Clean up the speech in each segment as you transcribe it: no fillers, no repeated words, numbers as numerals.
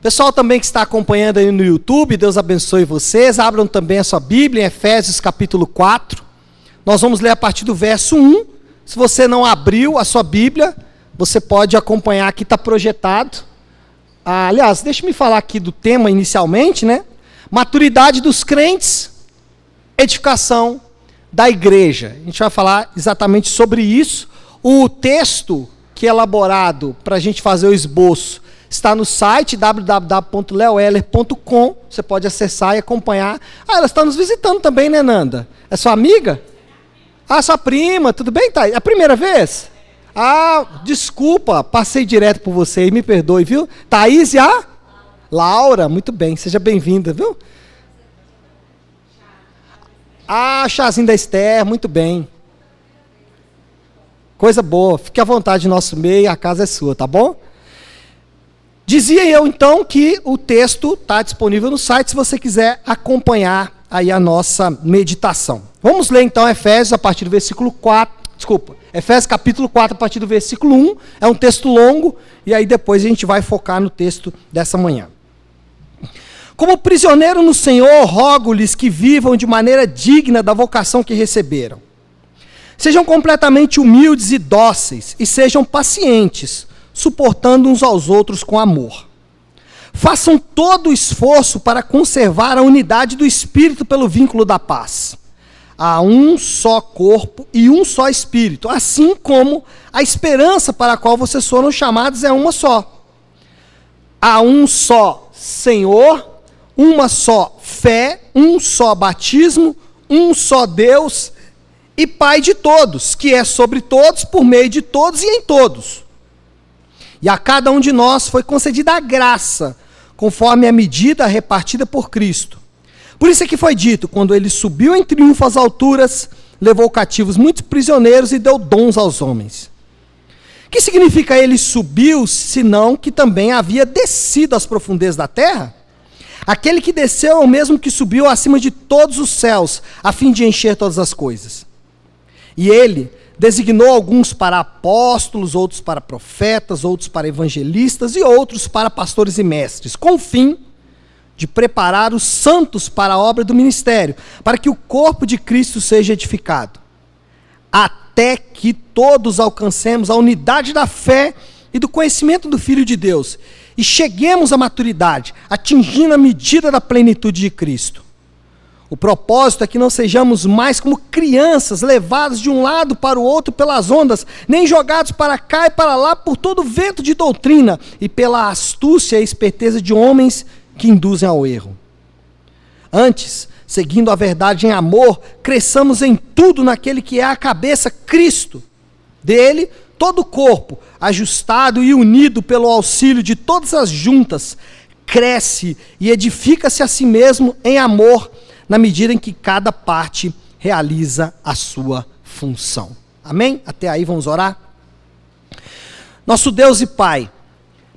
Pessoal também que está acompanhando aí no YouTube, Deus abençoe vocês. Abram também a sua Bíblia em Efésios capítulo 4. Nós vamos ler a partir do verso 1. Se você não abriu a sua Bíblia, você pode acompanhar, aqui está projetado. Aliás, deixa-me falar aqui do tema inicialmente, né? Maturidade dos crentes, edificação da igreja. A gente vai falar exatamente sobre isso. O texto que é elaborado para a gente fazer o esboço está no site www.leoeller.com. Você pode acessar e acompanhar. Ela está nos visitando também, né, Nanda? É sua amiga? Sua prima, tudo bem, Thaís? É a primeira vez? Desculpa, passei direto por você, me perdoe, viu? Thaís e a Laura, muito bem, seja bem-vinda, viu? Chazinho da Esther, muito bem. Coisa boa, fique à vontade no nosso meio, a casa é sua, tá bom? Dizia eu então que o texto está disponível no site se você quiser acompanhar aí a nossa meditação. Vamos ler então Efésios a partir do versículo 4, Efésios capítulo 4 a partir do versículo 1, é um texto longo, e aí depois a gente vai focar no texto dessa manhã. Como prisioneiro no Senhor, rogo-lhes que vivam de maneira digna da vocação que receberam. Sejam completamente humildes e dóceis, e sejam pacientes, suportando uns aos outros com amor. Façam todo o esforço para conservar a unidade do Espírito pelo vínculo da paz. Há um só corpo e um só Espírito, assim como a esperança para a qual vocês foram chamados é uma só. Há um só Senhor, uma só fé, um só batismo, um só Deus e Pai de todos, que é sobre todos, por meio de todos e em todos. E a cada um de nós foi concedida a graça, conforme a medida repartida por Cristo. Por isso é que foi dito, quando ele subiu em triunfo às alturas, levou cativos muitos prisioneiros e deu dons aos homens. O que significa ele subiu, senão que também havia descido às profundezas da terra? Aquele que desceu é o mesmo que subiu acima de todos os céus, a fim de encher todas as coisas. E ele designou alguns para apóstolos, outros para profetas, outros para evangelistas e outros para pastores e mestres, com o fim de preparar os santos para a obra do ministério, para que o corpo de Cristo seja edificado, até que todos alcancemos a unidade da fé e do conhecimento do Filho de Deus, e cheguemos à maturidade, atingindo a medida da plenitude de Cristo. O propósito é que não sejamos mais como crianças, levados de um lado para o outro pelas ondas, nem jogados para cá e para lá por todo vento de doutrina e pela astúcia e esperteza de homens que induzem ao erro. Antes, seguindo a verdade em amor, cresçamos em tudo naquele que é a cabeça, Cristo. Dele, todo o corpo, ajustado e unido pelo auxílio de todas as juntas, cresce e edifica-se a si mesmo em amor, na medida em que cada parte realiza a sua função. Amém? Até aí vamos orar? Nosso Deus e Pai,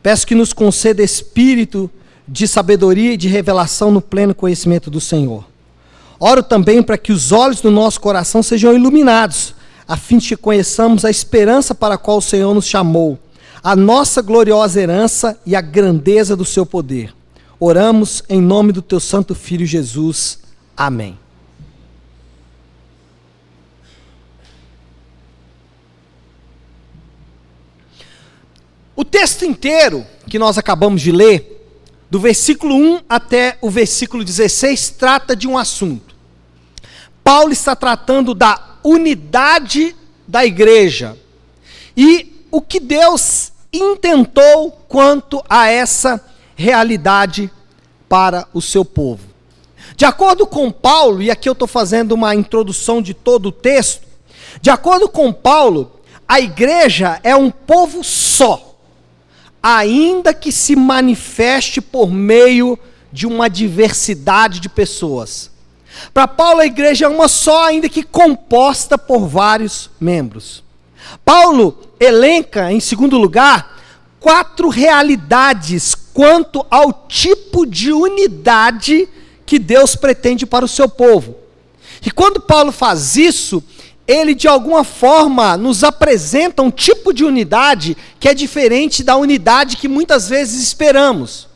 peço que nos conceda espírito de sabedoria e de revelação no pleno conhecimento do Senhor. Oro também para que os olhos do nosso coração sejam iluminados, a fim de que conheçamos a esperança para a qual o Senhor nos chamou, a nossa gloriosa herança e a grandeza do seu poder. Oramos em nome do teu santo Filho Jesus. Amém. O texto inteiro que nós acabamos de ler, do versículo 1 até o versículo 16, trata de um assunto. Paulo está tratando da unidade da igreja e o que Deus intentou quanto a essa realidade para o seu povo. De acordo com Paulo, e aqui eu estou fazendo uma introdução de todo o texto, de acordo com Paulo, a igreja é um povo só, ainda que se manifeste por meio de uma diversidade de pessoas. Para Paulo, a igreja é uma só, ainda que composta por vários membros. Paulo elenca, em segundo lugar, 4 realidades quanto ao tipo de unidade que Deus pretende para o seu povo. E quando Paulo faz isso, ele de alguma forma nos apresenta um tipo de unidade que é diferente da unidade que muitas vezes esperamos.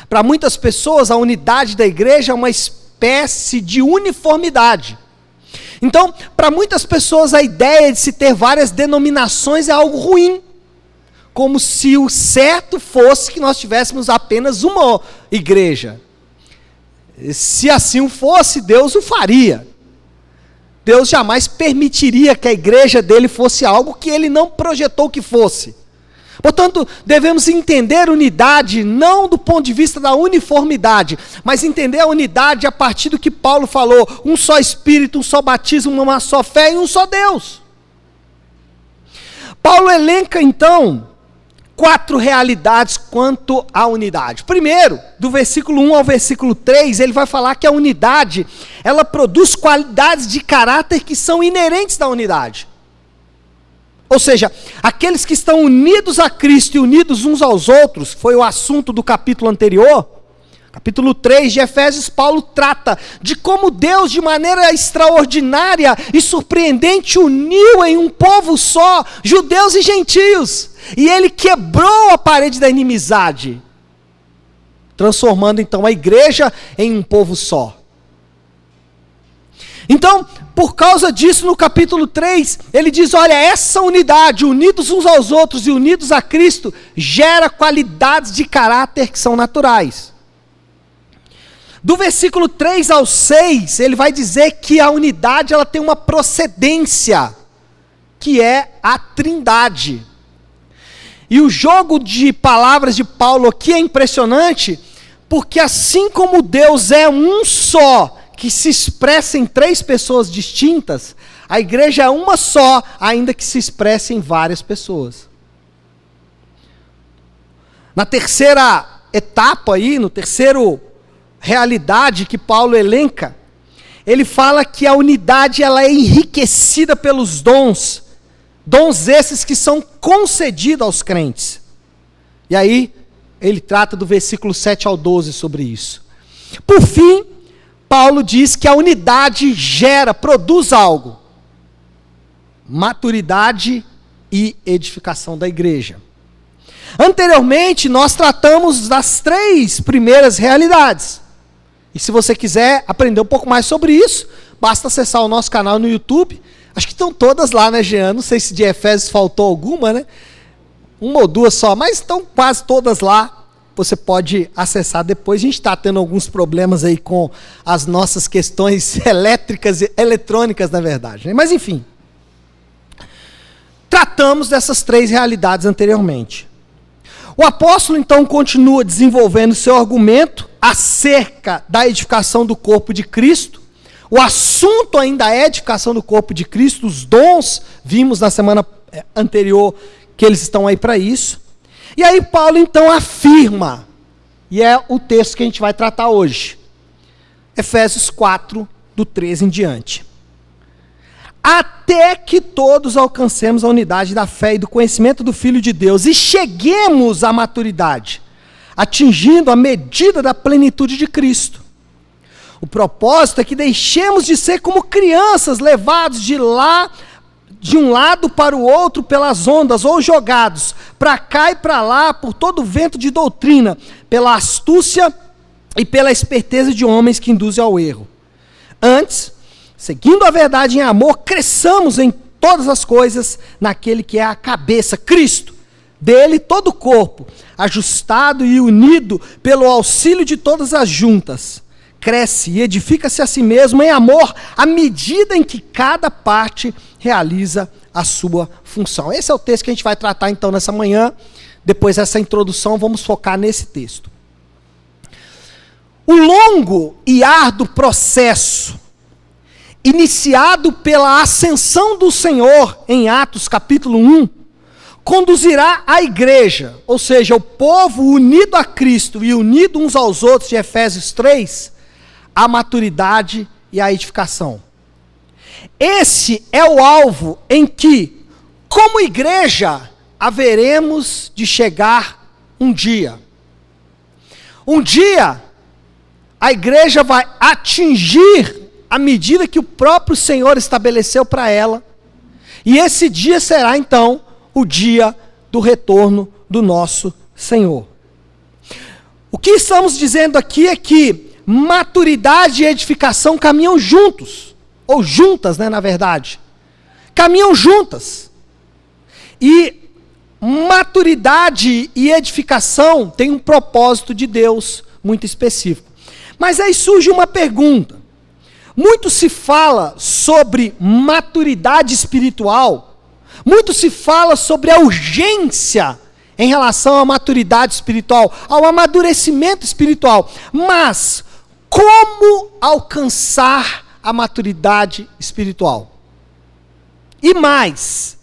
Para muitas pessoas, a unidade da igreja é uma espécie de uniformidade. Então, para muitas pessoas, a ideia de se ter várias denominações é algo ruim. Como se o certo fosse que nós tivéssemos apenas uma igreja. Se assim fosse, Deus o faria. Deus jamais permitiria que a igreja dele fosse algo que ele não projetou que fosse. Portanto, devemos entender unidade não do ponto de vista da uniformidade, mas entender a unidade a partir do que Paulo falou: um só Espírito, um só batismo, uma só fé e um só Deus. Paulo elenca então 4 realidades quanto à unidade. Primeiro, do versículo 1 ao versículo 3, ele vai falar que a unidade, ela produz qualidades de caráter que são inerentes da unidade. Ou seja, aqueles que estão unidos a Cristo e unidos uns aos outros, foi o assunto do capítulo anterior, capítulo 3 de Efésios. Paulo trata de como Deus, de maneira extraordinária e surpreendente, uniu em um povo só, judeus e gentios. E ele quebrou a parede da inimizade, transformando então a igreja em um povo só. Então, por causa disso, no capítulo 3, ele diz: olha, essa unidade, unidos uns aos outros e unidos a Cristo, gera qualidades de caráter que são naturais. Do versículo 3 ao 6, ele vai dizer que a unidade ela tem uma procedência, que é a Trindade. E o jogo de palavras de Paulo aqui é impressionante, porque assim como Deus é um só, que se expressa em 3 pessoas distintas, a igreja é uma só, ainda que se expresse em várias pessoas. Na terceira etapa aí, no terceiro realidade que Paulo elenca, ele fala que a unidade ela é enriquecida pelos dons esses que são concedidos aos crentes. E aí, ele trata do versículo 7 ao 12 sobre isso. Por fim, Paulo diz que a unidade produz algo: maturidade e edificação da igreja. Anteriormente, nós tratamos das 3 primeiras realidades. E se você quiser aprender um pouco mais sobre isso, basta acessar o nosso canal no YouTube. Acho que estão todas lá, né, Jean? Não sei se de Efésios faltou alguma, né? 1 ou 2 só, mas estão quase todas lá. Você pode acessar depois. A gente está tendo alguns problemas aí com as nossas questões elétricas e eletrônicas, na verdade, né? Mas enfim. Tratamos dessas 3 realidades anteriormente. O apóstolo, então, continua desenvolvendo seu argumento acerca da edificação do corpo de Cristo. O assunto ainda é a edificação do corpo de Cristo, os dons, vimos na semana anterior que eles estão aí para isso. E aí Paulo então afirma, e é o texto que a gente vai tratar hoje, Efésios 4, do 13 em diante. Até que todos alcancemos a unidade da fé e do conhecimento do Filho de Deus e cheguemos à maturidade, atingindo a medida da plenitude de Cristo. O propósito é que deixemos de ser como crianças, levados de um lado para o outro pelas ondas, ou jogados para cá e para lá por todo o vento de doutrina, pela astúcia e pela esperteza de homens que induzem ao erro. Antes, seguindo a verdade em amor, cresçamos em todas as coisas naquele que é a cabeça, Cristo. Dele todo o corpo, ajustado e unido pelo auxílio de todas as juntas, cresce e edifica-se a si mesmo em amor, à medida em que cada parte realiza a sua função. Esse é o texto que a gente vai tratar então nessa manhã. Depois dessa introdução, vamos focar nesse texto. O longo e árduo processo, iniciado pela ascensão do Senhor em Atos capítulo 1, conduzirá a igreja, ou seja, o povo unido a Cristo e unido uns aos outros, de Efésios 3, à maturidade e à edificação. Esse é o alvo em que, como igreja, haveremos de chegar um dia. Um dia, a igreja vai atingir a medida que o próprio Senhor estabeleceu para ela, e esse dia será então o dia do retorno do nosso Senhor. O que estamos dizendo aqui é que maturidade e edificação caminham juntos, ou juntas, né, na verdade. Caminham juntas. E maturidade e edificação têm um propósito de Deus muito específico. Mas aí surge uma pergunta. Muito se fala sobre maturidade espiritual, muito se fala sobre a urgência em relação à maturidade espiritual, ao amadurecimento espiritual. Mas como alcançar a maturidade espiritual? E mais,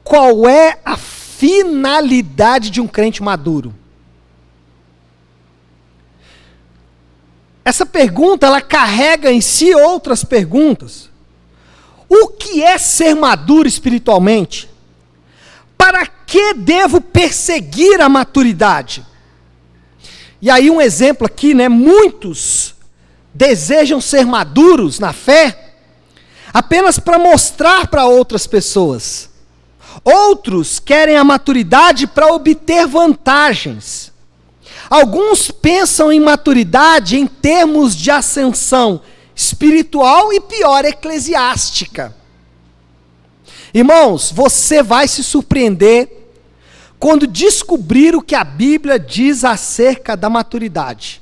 qual é a finalidade de um crente maduro? Essa pergunta, ela carrega em si outras perguntas. O que é ser maduro espiritualmente? Para que devo perseguir a maturidade? E aí um exemplo aqui, né? Muitos desejam ser maduros na fé apenas para mostrar para outras pessoas. Outros querem a maturidade para obter vantagens. Alguns pensam em maturidade em termos de ascensão espiritual e, pior, eclesiástica. Irmãos, você vai se surpreender quando descobrir o que a Bíblia diz acerca da maturidade.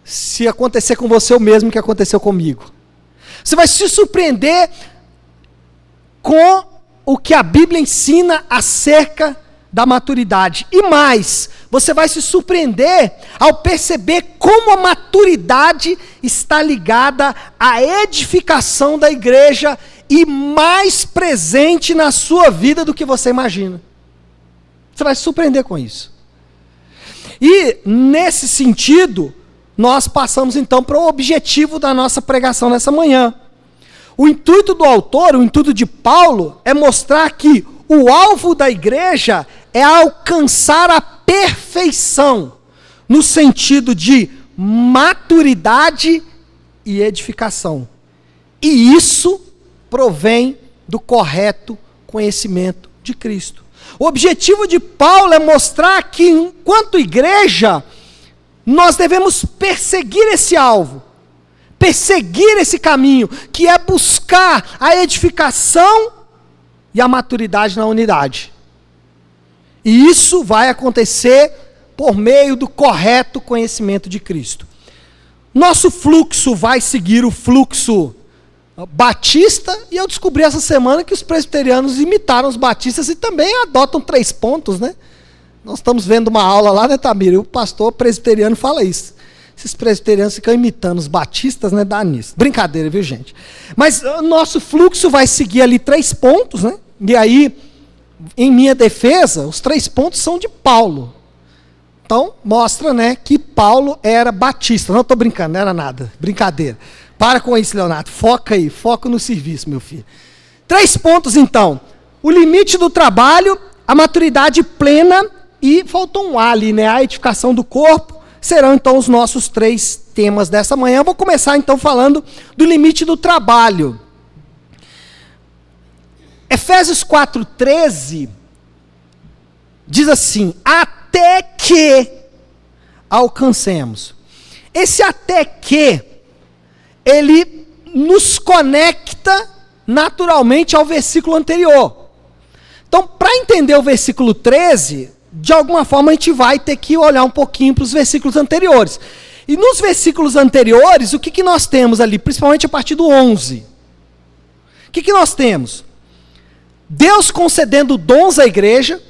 Se acontecer com você o mesmo que aconteceu comigo. Você vai se surpreender com o que a Bíblia ensina acerca da maturidade. E mais, você vai se surpreender ao perceber como a maturidade está ligada à edificação da igreja e mais presente na sua vida do que você imagina. Você vai se surpreender com isso. E, nesse sentido, nós passamos então para o objetivo da nossa pregação nessa manhã. O intuito do autor, o intuito de Paulo, é mostrar que o alvo da igreja é alcançar a perfeição, no sentido de maturidade e edificação. E isso provém do correto conhecimento de Cristo. O objetivo de Paulo é mostrar que, enquanto igreja, nós devemos perseguir esse alvo, perseguir esse caminho, que é buscar a edificação e a maturidade na unidade. E isso vai acontecer por meio do correto conhecimento de Cristo. Nosso fluxo vai seguir o fluxo batista, e eu descobri essa semana que os presbiterianos imitaram os batistas e também adotam 3 pontos, né? Nós estamos vendo uma aula lá, né, Tamir? E o pastor presbiteriano fala isso. Esses presbiterianos ficam imitando os batistas, né? Dá nisso. Brincadeira, viu, gente? Mas o nosso fluxo vai seguir ali 3 pontos, né? E aí, em minha defesa, os 3 pontos são de Paulo. Então, mostra, né, que Paulo era batista. Não estou brincando, não era nada. Brincadeira. Para com isso, Leonardo. Foca aí. Foca no serviço, meu filho. 3 pontos, então. O limite do trabalho, a maturidade plena e faltou um A ali, né? A edificação do corpo. Serão, então, os nossos 3 temas dessa manhã. Eu vou começar, então, falando do limite do trabalho. Efésios 4:13 diz assim: até que alcancemos. Esse até que, ele nos conecta naturalmente ao versículo anterior. Então, para entender o versículo 13, de alguma forma a gente vai ter que olhar um pouquinho para os versículos anteriores. E nos versículos anteriores, o que nós temos ali, principalmente a partir do 11? O que nós temos? Deus concedendo dons à igreja.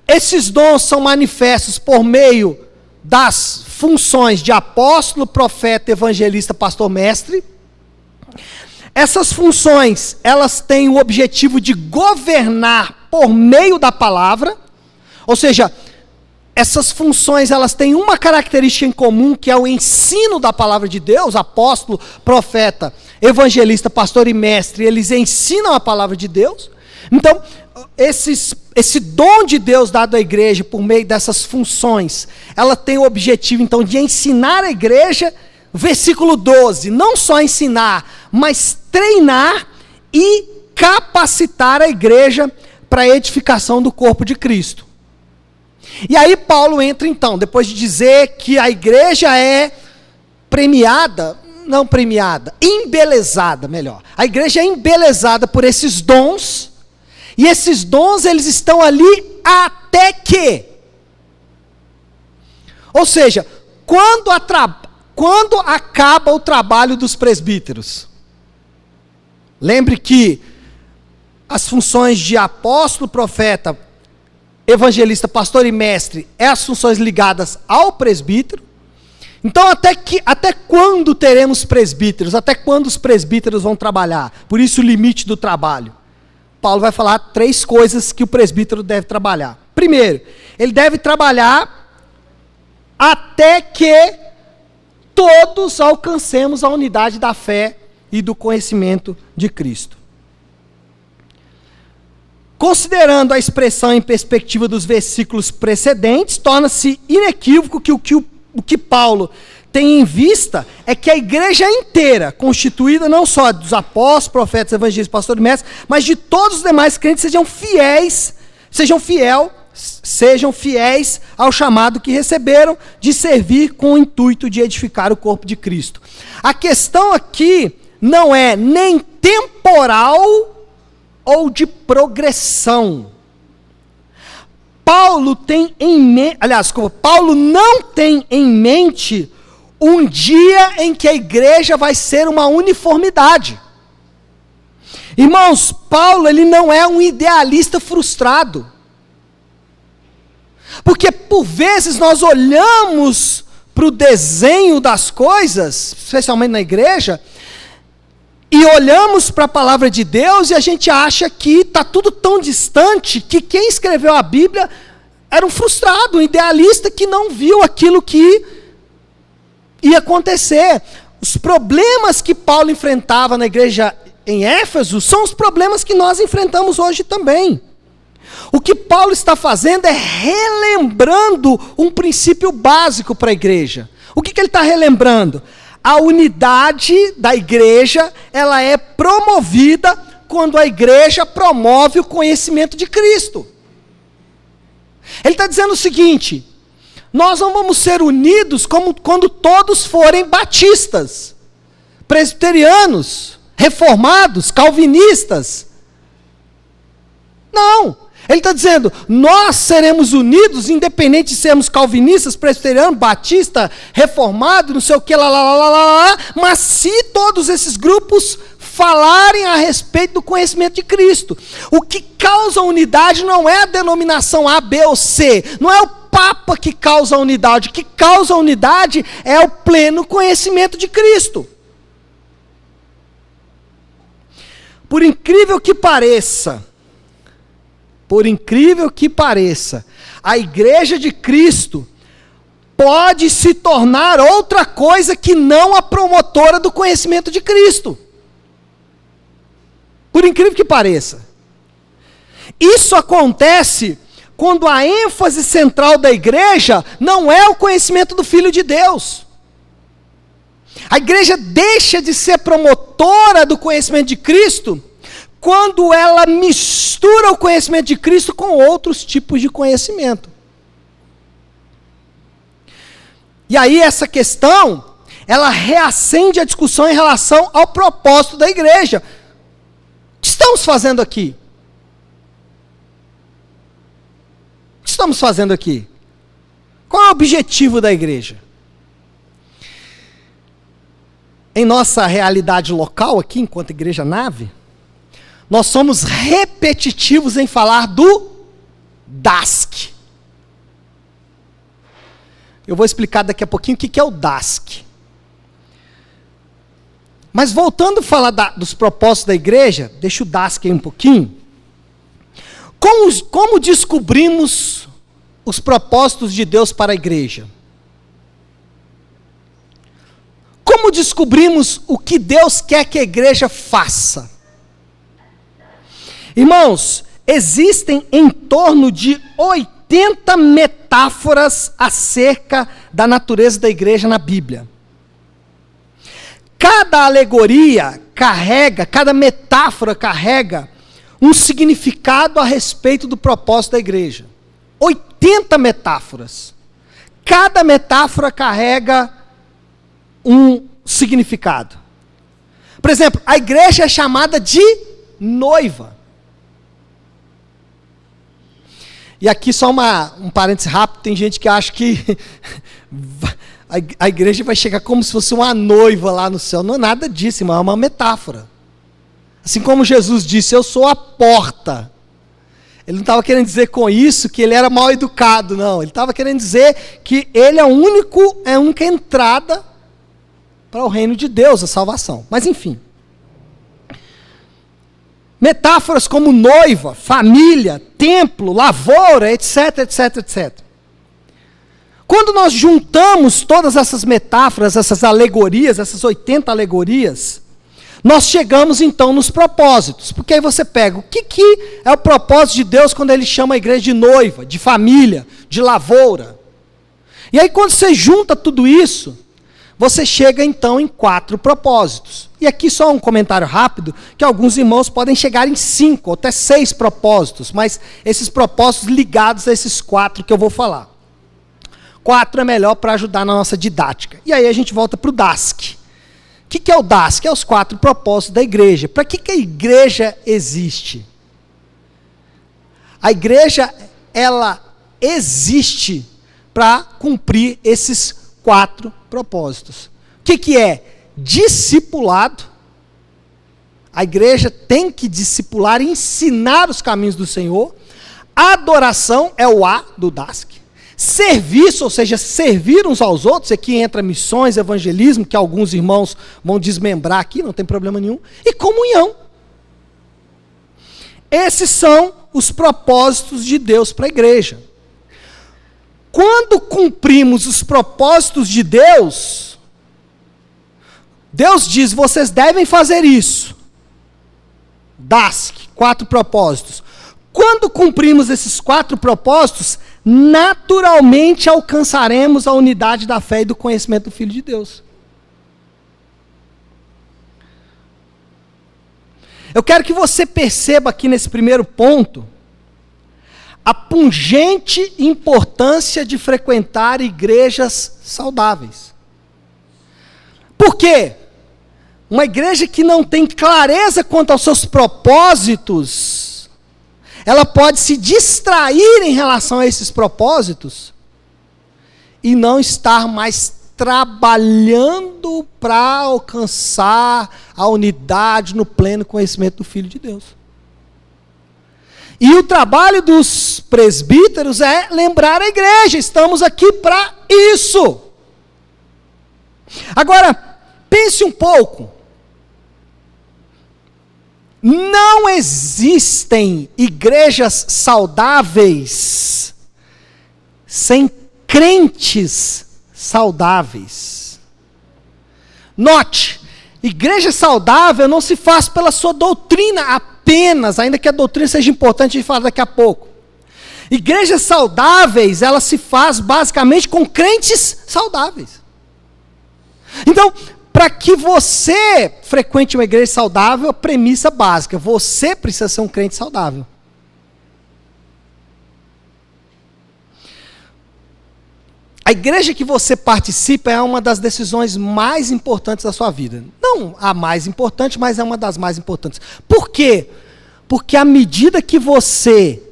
Esses dons são manifestos por meio das funções de apóstolo, profeta, evangelista, pastor, mestre. Essas funções, elas têm o objetivo de governar por meio da palavra. Ou seja, essas funções, elas têm uma característica em comum, que é o ensino da palavra de Deus. Apóstolo, profeta, evangelista, pastor e mestre, eles ensinam a palavra de Deus. Então, esse dom de Deus dado à igreja por meio dessas funções, ela tem o objetivo, então, de ensinar a igreja, versículo 12, não só ensinar, mas treinar e capacitar a igreja para a edificação do corpo de Cristo. E aí Paulo entra então, depois de dizer que a igreja é embelezada, melhor. A igreja é embelezada por esses dons, e esses dons eles estão ali até que. Ou seja, quando acaba o trabalho dos presbíteros? Lembre que as funções de apóstolo, profeta, evangelista, pastor e mestre é as funções ligadas ao presbítero. Então, até quando teremos presbíteros? Até quando os presbíteros vão trabalhar? Por isso o limite do trabalho. Paulo vai falar 3 coisas que o presbítero deve trabalhar. Primeiro, ele deve trabalhar até que todos alcancemos a unidade da fé e do conhecimento de Cristo. Considerando a expressão em perspectiva dos versículos precedentes, torna-se inequívoco que o que Paulo tem em vista é que a igreja inteira, constituída não só dos apóstolos, profetas, evangelistas, pastores e mestres, mas de todos os demais crentes, sejam fiéis ao chamado que receberam de servir com o intuito de edificar o corpo de Cristo. A questão aqui não é nem temporal ou de progressão. Paulo não tem em mente um dia em que a igreja vai ser uma uniformidade. Irmãos, Paulo ele não é um idealista frustrado. Porque por vezes nós olhamos para o desenho das coisas, especialmente na igreja, e olhamos para a palavra de Deus e a gente acha que está tudo tão distante que quem escreveu a Bíblia era um frustrado, um idealista que não viu aquilo que ia acontecer. Os problemas que Paulo enfrentava na igreja em Éfeso são os problemas que nós enfrentamos hoje também. O que Paulo está fazendo é relembrando um princípio básico para a igreja. O que ele está relembrando? A unidade da igreja, ela é promovida quando a igreja promove o conhecimento de Cristo. Ele está dizendo o seguinte: nós não vamos ser unidos como quando todos forem batistas, presbiterianos, reformados, calvinistas. Não. Ele está dizendo, nós seremos unidos, independente de sermos calvinistas, presbiterianos, batista, reformado, não sei o que, mas se todos esses grupos falarem a respeito do conhecimento de Cristo. O que causa unidade não é a denominação A, B ou C, não é o Papa que causa a unidade, o que causa a unidade é o pleno conhecimento de Cristo. Por incrível que pareça, a igreja de Cristo pode se tornar outra coisa que não a promotora do conhecimento de Cristo. Por incrível que pareça. Isso acontece quando a ênfase central da igreja não é o conhecimento do Filho de Deus. A igreja deixa de ser promotora do conhecimento de Cristo quando ela mistura o conhecimento de Cristo com outros tipos de conhecimento. E aí essa questão, ela reacende a discussão em relação ao propósito da igreja. O que estamos fazendo aqui? O que estamos fazendo aqui? Qual é o objetivo da igreja? Em nossa realidade local aqui, enquanto igreja nave, nós somos repetitivos em falar do DASC. Eu vou explicar daqui a pouquinho o que é o DASC. Mas voltando a falar dos propósitos da igreja, deixa o DASC aí um pouquinho. Como descobrimos os propósitos de Deus para a igreja? Como descobrimos o que Deus quer que a igreja faça? Irmãos, existem em torno de 80 metáforas acerca da natureza da igreja na Bíblia. Cada alegoria cada metáfora carrega um significado a respeito do propósito da igreja. 80 metáforas. Cada metáfora carrega um significado. Por exemplo, a igreja é chamada de noiva. E aqui só um parênteses rápido, tem gente que acha que a igreja vai chegar como se fosse uma noiva lá no céu. Não é nada disso, irmão, é uma metáfora. Assim como Jesus disse, eu sou a porta. Ele não estava querendo dizer com isso que ele era mal educado, não. Ele estava querendo dizer que ele é a única entrada para o reino de Deus, a salvação. Mas enfim. Metáforas como noiva, família, templo, lavoura, etc, etc, etc. Quando nós juntamos todas essas metáforas, essas alegorias, essas 80 alegorias, nós chegamos então nos propósitos. Porque aí você pega, o que é o propósito de Deus quando Ele chama a igreja de noiva, de família, de lavoura? E aí quando você junta tudo isso, você chega então em 4 propósitos. E aqui só um comentário rápido, que alguns irmãos podem chegar em 5 ou até 6 propósitos, mas esses propósitos ligados a esses 4 que eu vou falar. 4 é melhor para ajudar na nossa didática. E aí a gente volta para o DASC. O que é o DASC? É os 4 propósitos da igreja. Para que a igreja existe? A igreja, ela existe para cumprir esses 4 propósitos. O que é? Discipulado. A igreja tem que discipular e ensinar os caminhos do Senhor. Adoração é o A do DASC. Serviço, ou seja, servir uns aos outros. Aqui entra missões, evangelismo, que alguns irmãos vão desmembrar aqui, não tem problema nenhum. E comunhão. Esses são os propósitos de Deus para a igreja. Quando cumprimos os propósitos de Deus, Deus diz, vocês devem fazer isso. DASC, 4 propósitos. Quando cumprimos esses 4 propósitos, naturalmente alcançaremos a unidade da fé e do conhecimento do Filho de Deus. Eu quero que você perceba aqui nesse primeiro ponto a pungente importância de frequentar igrejas saudáveis. Por quê? Uma igreja que não tem clareza quanto aos seus propósitos, ela pode se distrair em relação a esses propósitos e não estar mais trabalhando para alcançar a unidade no pleno conhecimento do Filho de Deus. E o trabalho dos presbíteros é lembrar a igreja, estamos aqui para isso. Agora, pense um pouco. Não existem igrejas saudáveis sem crentes saudáveis. Note, igreja saudável não se faz pela sua doutrina apenas, ainda que a doutrina seja importante, a gente fala daqui a pouco. Igrejas saudáveis, ela se faz basicamente com crentes saudáveis. Então, para que você frequente uma igreja saudável, a premissa básica, você precisa ser um crente saudável. A igreja que você participa é uma das decisões mais importantes da sua vida. Não a mais importante, mas é uma das mais importantes. Por quê? Porque à medida que você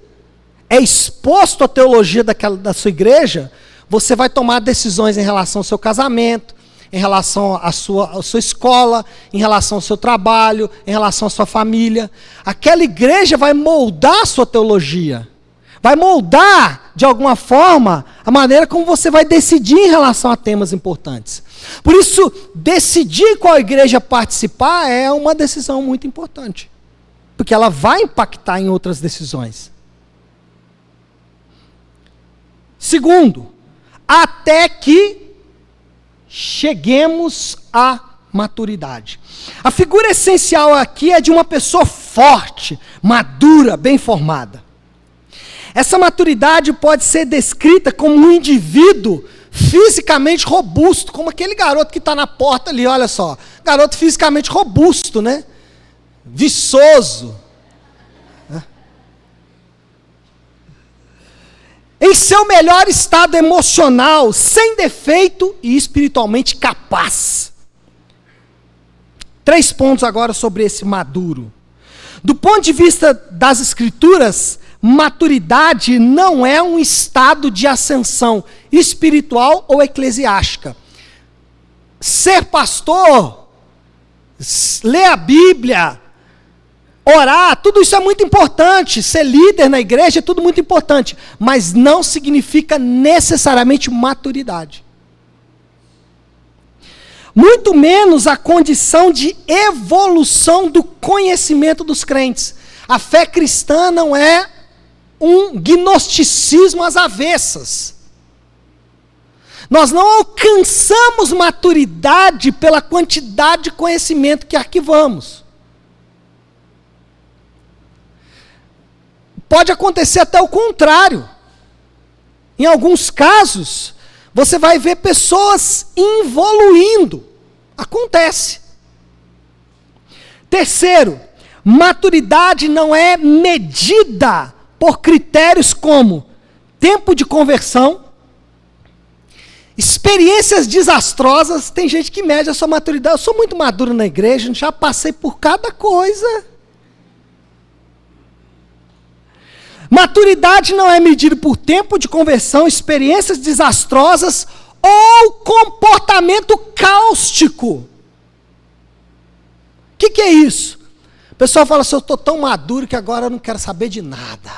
é exposto à teologia da sua igreja, você vai tomar decisões em relação ao seu casamento, em relação à sua escola, em relação ao seu trabalho, em relação à sua família. Aquela igreja vai moldar a sua teologia. Vai moldar, de alguma forma, a maneira como você vai decidir em relação a temas importantes. Por isso, decidir qual igreja participar é uma decisão muito importante. Porque ela vai impactar em outras decisões. Segundo, até que cheguemos à maturidade. A figura essencial aqui é de uma pessoa forte, madura, bem formada. Essa maturidade pode ser descrita como um indivíduo fisicamente robusto, como aquele garoto que está na porta ali, olha só. Garoto fisicamente robusto, né? Viçoso. em seu melhor estado emocional, sem defeito e espiritualmente capaz. 3 pontos agora sobre esse maduro. Do ponto de vista das Escrituras, maturidade não é um estado de ascensão espiritual ou eclesiástica. Ser pastor, ler a Bíblia, orar, tudo isso é muito importante. Ser líder na igreja é tudo muito importante. Mas não significa necessariamente maturidade. Muito menos a condição de evolução do conhecimento dos crentes. A fé cristã não é um gnosticismo às avessas. Nós não alcançamos maturidade pela quantidade de conhecimento que arquivamos. Pode acontecer até o contrário. Em alguns casos, você vai ver pessoas evoluindo. Acontece. Terceiro, maturidade não é medida por critérios como tempo de conversão, experiências desastrosas. Tem gente que mede a sua maturidade. Eu sou muito maduro na igreja, já passei por cada coisa. Maturidade não é medida por tempo de conversão, experiências desastrosas ou comportamento cáustico. O que é isso? O pessoal fala assim: eu estou tão maduro que agora eu não quero saber de nada.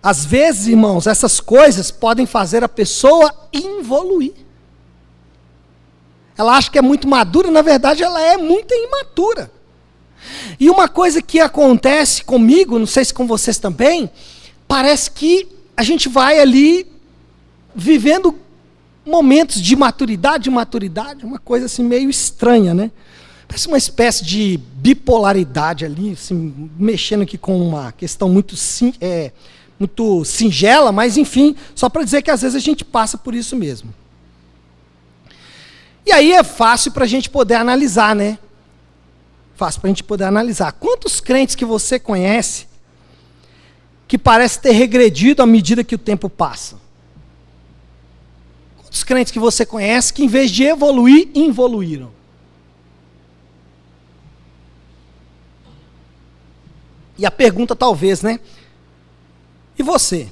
Às vezes, irmãos, essas coisas podem fazer a pessoa evoluir. Ela acha que é muito madura, na verdade ela é muito imatura. E uma coisa que acontece comigo, não sei se com vocês também, parece que a gente vai ali vivendo momentos de maturidade, uma coisa assim meio estranha, né? Parece uma espécie de bipolaridade ali, assim, mexendo aqui com uma questão muito singela, mas enfim, só para dizer que às vezes a gente passa por isso mesmo. E aí é fácil para a gente poder analisar, né? Fácil para a gente poder analisar. Quantos crentes que você conhece que parece ter regredido à medida que o tempo passa? Quantos crentes que você conhece que em vez de evoluir, involuíram? E a pergunta talvez, né? E você?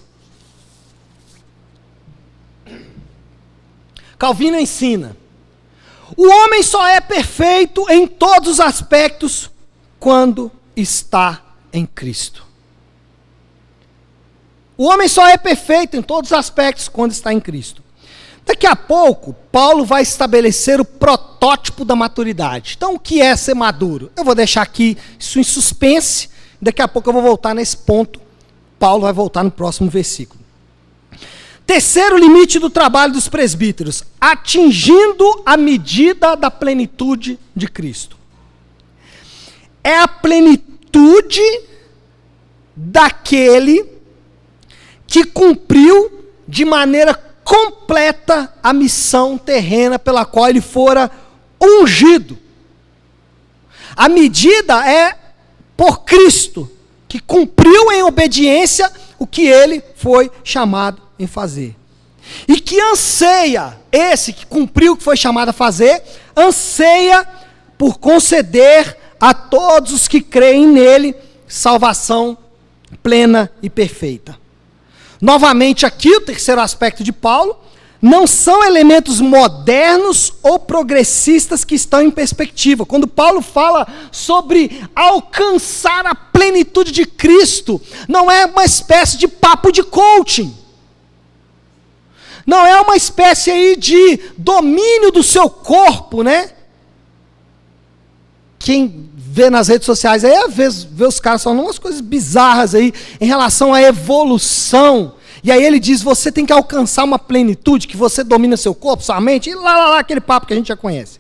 Calvino ensina: o homem só é perfeito em todos os aspectos quando está em Cristo. O homem só é perfeito em todos os aspectos quando está em Cristo. Daqui a pouco, Paulo vai estabelecer o protótipo da maturidade. Então, o que é ser maduro? Eu vou deixar aqui isso em suspense. Daqui a pouco eu vou voltar nesse ponto. Paulo vai voltar no próximo versículo. Terceiro limite do trabalho dos presbíteros: atingindo a medida da plenitude de Cristo. É a plenitude daquele que cumpriu de maneira completa a missão terrena pela qual ele fora ungido. A medida é por Cristo, que cumpriu em obediência o que ele foi chamado em fazer. E que anseia, esse que cumpriu o que foi chamado a fazer, anseia por conceder a todos os que creem nele salvação plena e perfeita. Novamente aqui, o terceiro aspecto de Paulo: não são elementos modernos ou progressistas que estão em perspectiva. Quando Paulo fala sobre alcançar a plenitude de Cristo, não é uma espécie de papo de coaching. Não é uma espécie aí de domínio do seu corpo, né? Quem vê nas redes sociais aí, às vezes, vê os caras falando umas coisas bizarras aí, em relação à evolução. E aí ele diz: você tem que alcançar uma plenitude, que você domina seu corpo, sua mente, e lá, aquele papo que a gente já conhece.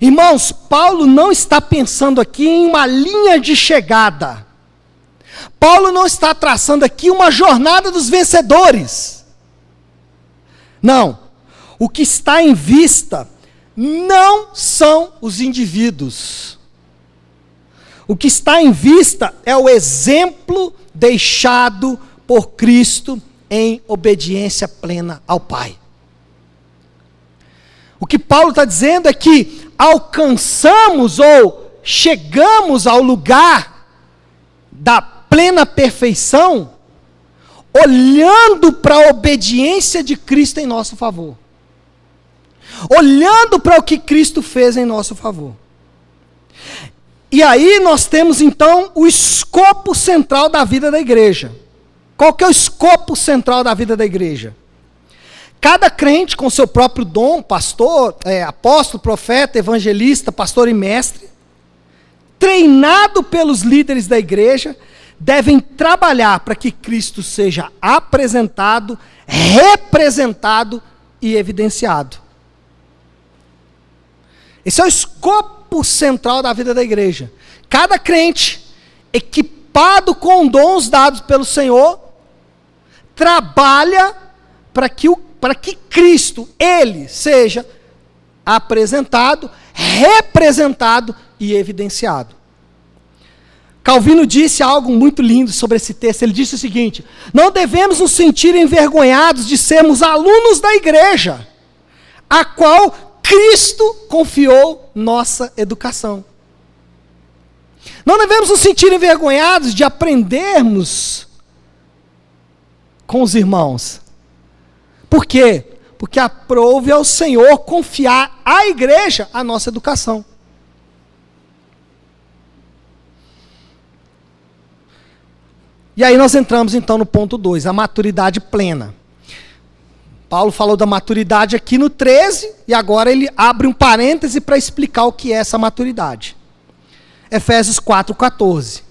Irmãos, Paulo não está pensando aqui em uma linha de chegada. Paulo não está traçando aqui uma jornada dos vencedores. Não. O que está em vista não são os indivíduos. O que está em vista é o exemplo deixado por Cristo em obediência plena ao Pai. O que Paulo está dizendo é que alcançamos ou chegamos ao lugar da plena perfeição olhando para a obediência de Cristo em nosso favor. Olhando para o que Cristo fez em nosso favor. E aí nós temos então o escopo central da vida da igreja. Qual que é o escopo central da vida da igreja? Cada crente com seu próprio dom, pastor, apóstolo, profeta, evangelista, pastor e mestre, treinado pelos líderes da igreja, devem trabalhar para que Cristo seja apresentado, representado e evidenciado. Esse é o escopo central da vida da igreja. Cada crente, equipado com dons dados pelo Senhor, trabalha para que Cristo, Ele, seja apresentado, representado e evidenciado. Calvino disse algo muito lindo sobre esse texto. Ele disse o seguinte: não devemos nos sentir envergonhados de sermos alunos da igreja, a qual Cristo confiou nossa educação. Não devemos nos sentir envergonhados de aprendermos com os irmãos. Por quê? Porque aprove ao Senhor confiar à igreja a nossa educação. E aí nós entramos então no ponto 2, a maturidade plena. Paulo falou da maturidade aqui no 13, e agora ele abre um parêntese para explicar o que é essa maturidade. Efésios 4:14.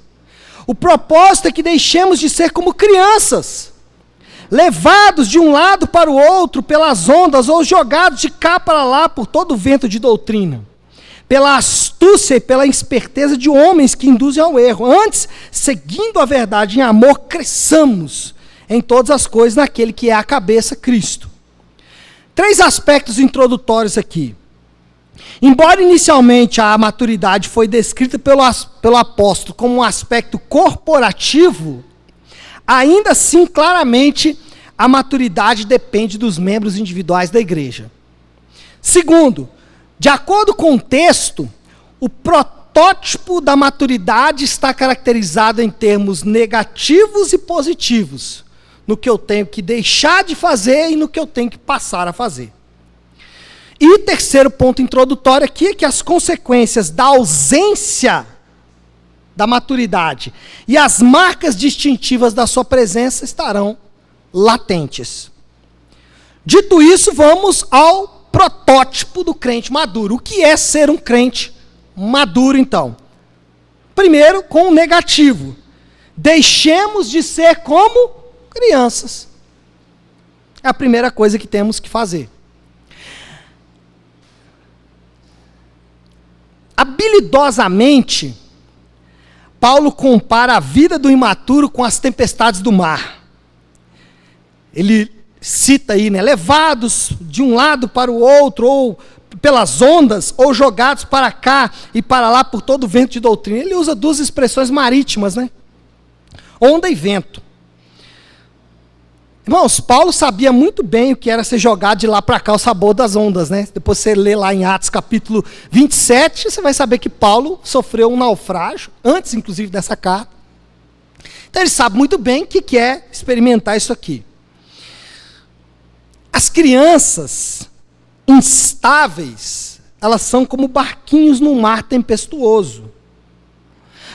O propósito é que deixemos de ser como crianças, levados de um lado para o outro pelas ondas, ou jogados de cá para lá por todo o vento de doutrina, pela astúcia e pela esperteza de homens que induzem ao erro. Antes, seguindo a verdade em amor, cresçamos em todas as coisas naquele que é a cabeça, Cristo. 3 aspectos introdutórios aqui. Embora inicialmente a maturidade foi descrita pelo apóstolo como um aspecto corporativo, ainda assim, claramente, a maturidade depende dos membros individuais da igreja. Segundo, de acordo com o texto, o protótipo da maturidade está caracterizado em termos negativos e positivos, no que eu tenho que deixar de fazer e no que eu tenho que passar a fazer. E o terceiro ponto introdutório aqui é que as consequências da ausência da maturidade e as marcas distintivas da sua presença estarão latentes. Dito isso, vamos ao protótipo do crente maduro. O que é ser um crente maduro, então? Primeiro, com o negativo. Deixemos de ser como crianças. É a primeira coisa que temos que fazer. Habilidosamente, Paulo compara a vida do imaturo com as tempestades do mar. Ele cita aí, levados de um lado para o outro, ou pelas ondas, ou jogados para cá e para lá por todo o vento de doutrina. Ele usa 2 expressões marítimas, onda e vento. Irmãos, Paulo sabia muito bem o que era ser jogado de lá para cá, o sabor das ondas, Depois você lê lá em Atos capítulo 27, você vai saber que Paulo sofreu um naufrágio, antes inclusive dessa carta. Então ele sabe muito bem o que é experimentar isso aqui. As crianças instáveis, elas são como barquinhos num mar tempestuoso.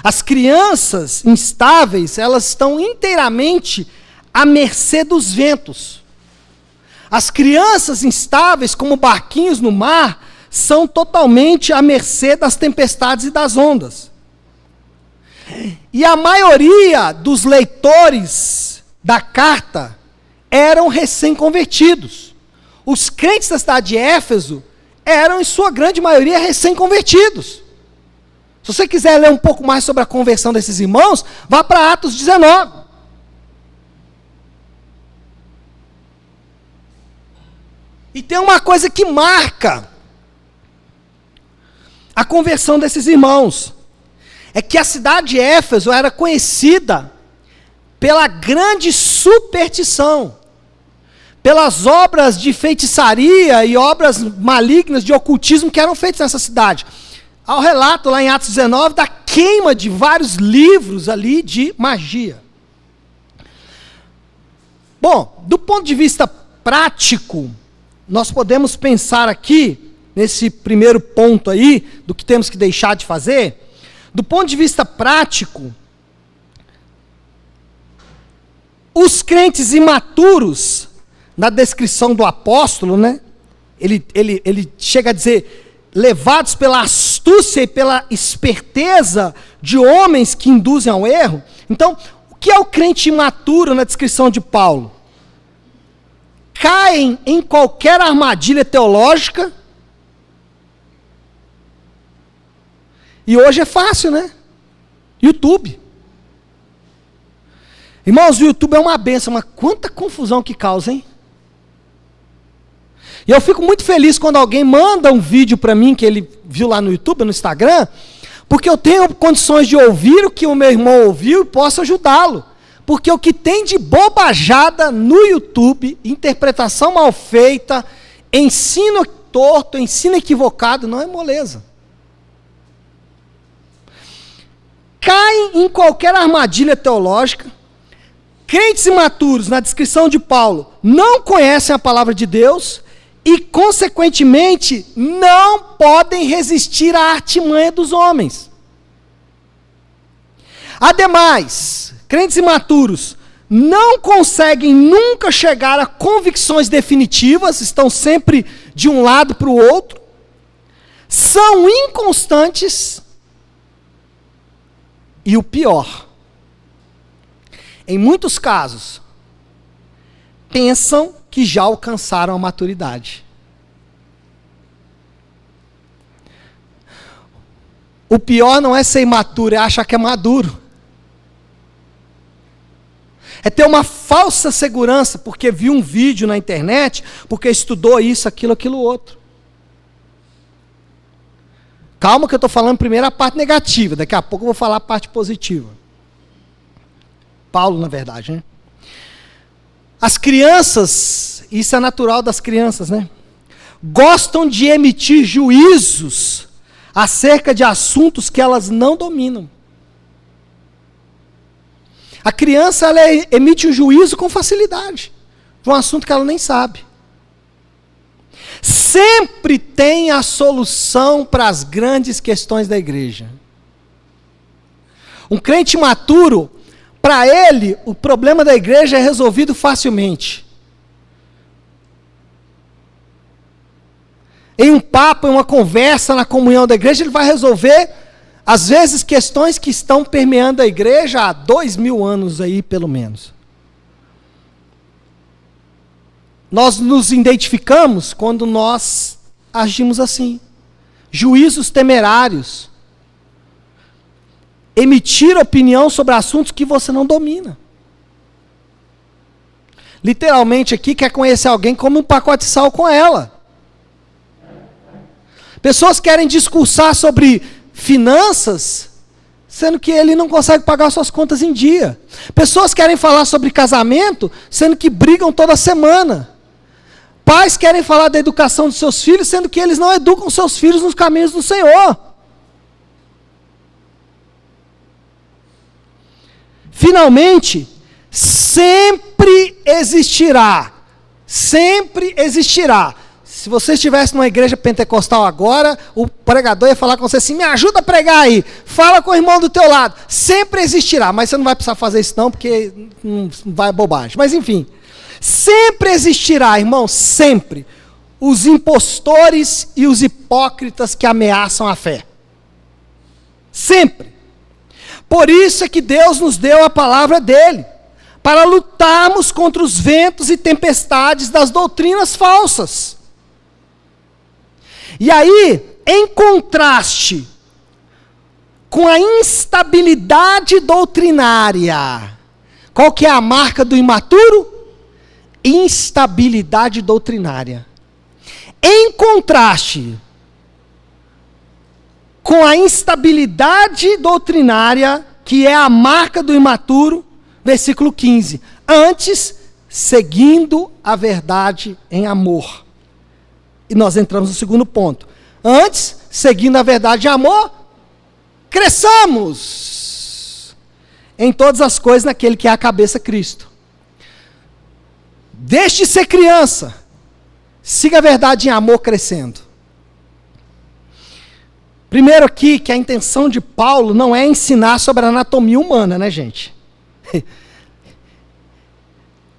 As crianças instáveis, elas estão inteiramente à mercê dos ventos. As crianças instáveis, como barquinhos no mar, são totalmente à mercê das tempestades e das ondas. E a maioria dos leitores da carta eram recém-convertidos. Os crentes da cidade de Éfeso eram, em sua grande maioria, recém-convertidos. Se você quiser ler um pouco mais sobre a conversão desses irmãos, vá para Atos 19. E tem uma coisa que marca a conversão desses irmãos. é que a cidade de Éfeso era conhecida pela grande superstição, pelas obras de feitiçaria e obras malignas de ocultismo que eram feitas nessa cidade. Há o relato lá em Atos 19 da queima de vários livros ali de magia. Bom, do ponto de vista prático, nós podemos pensar aqui, nesse primeiro ponto aí, do que temos que deixar de fazer. Do ponto de vista prático, os crentes imaturos, na descrição do apóstolo, né, ele chega a dizer, levados pela astúcia e pela esperteza de homens que induzem ao erro. Então, o que é o crente imaturo na descrição de Paulo? Caem em qualquer armadilha teológica. E hoje é fácil, né? YouTube. Irmãos, o YouTube é uma bênção, mas quanta confusão que causa, hein? E eu fico muito feliz quando alguém manda um vídeo para mim, que ele viu lá no YouTube, no Instagram, porque eu tenho condições de ouvir o que o meu irmão ouviu e posso ajudá-lo. Porque o que tem de bobajada no YouTube, interpretação mal feita, ensino torto, ensino equivocado, não é moleza. Caem em qualquer armadilha teológica. Crentes imaturos, na descrição de Paulo, não conhecem a palavra de Deus e, consequentemente, não podem resistir à artimanha dos homens. Ademais, crentes imaturos não conseguem nunca chegar a convicções definitivas, estão sempre de um lado para o outro, são inconstantes e o pior, em muitos casos, pensam que já alcançaram a maturidade. O pior não é ser imaturo, é achar que é maduro. É ter uma falsa segurança, porque viu um vídeo na internet, porque estudou isso, aquilo, outro. Calma que eu estou falando primeiro a parte negativa, daqui a pouco eu vou falar a parte positiva. Paulo, na verdade, né? As crianças, isso é natural das crianças, né? Gostam de emitir juízos acerca de assuntos que elas não dominam. A criança, ela emite um juízo com facilidade, de um assunto que ela nem sabe. Sempre tem a solução para as grandes questões da igreja. Um crente maturo, para ele, o problema da igreja é resolvido facilmente. Em um papo, em uma conversa, na comunhão da igreja, ele vai resolver, às vezes, questões que estão permeando a igreja há 2000 anos aí, pelo menos. Nós nos identificamos quando nós agimos assim. Juízos temerários. Emitir opinião sobre assuntos que você não domina. Literalmente aqui, quer conhecer alguém, come um pacote de sal com ela. Pessoas querem discursar sobre finanças, sendo que ele não consegue pagar suas contas em dia. Pessoas querem falar sobre casamento, sendo que brigam toda semana. Pais querem falar da educação dos seus filhos, sendo que eles não educam seus filhos nos caminhos do Senhor. Finalmente, sempre existirá. Se você estivesse numa igreja pentecostal agora, o pregador ia falar com você assim, me ajuda a pregar aí, fala com o irmão do teu lado. Sempre existirá, mas você não vai precisar fazer isso não, porque não vai bobagem. Mas enfim, sempre existirá, irmão, sempre, os impostores e os hipócritas que ameaçam a fé. Sempre. Por isso é que Deus nos deu a palavra dele, para lutarmos contra os ventos e tempestades das doutrinas falsas. E aí, em contraste com a instabilidade doutrinária, qual que é a marca do imaturo? Instabilidade doutrinária. Em contraste com a instabilidade doutrinária, que é a marca do imaturo, versículo 15. Antes, seguindo a verdade em amor. E nós entramos no segundo ponto. Antes, seguindo a verdade em amor, cresçamos em todas as coisas naquele que é a cabeça, Cristo. Deixe de ser criança. Siga a verdade em amor crescendo. Primeiro aqui, que a intenção de Paulo não é ensinar sobre a anatomia humana, né, gente?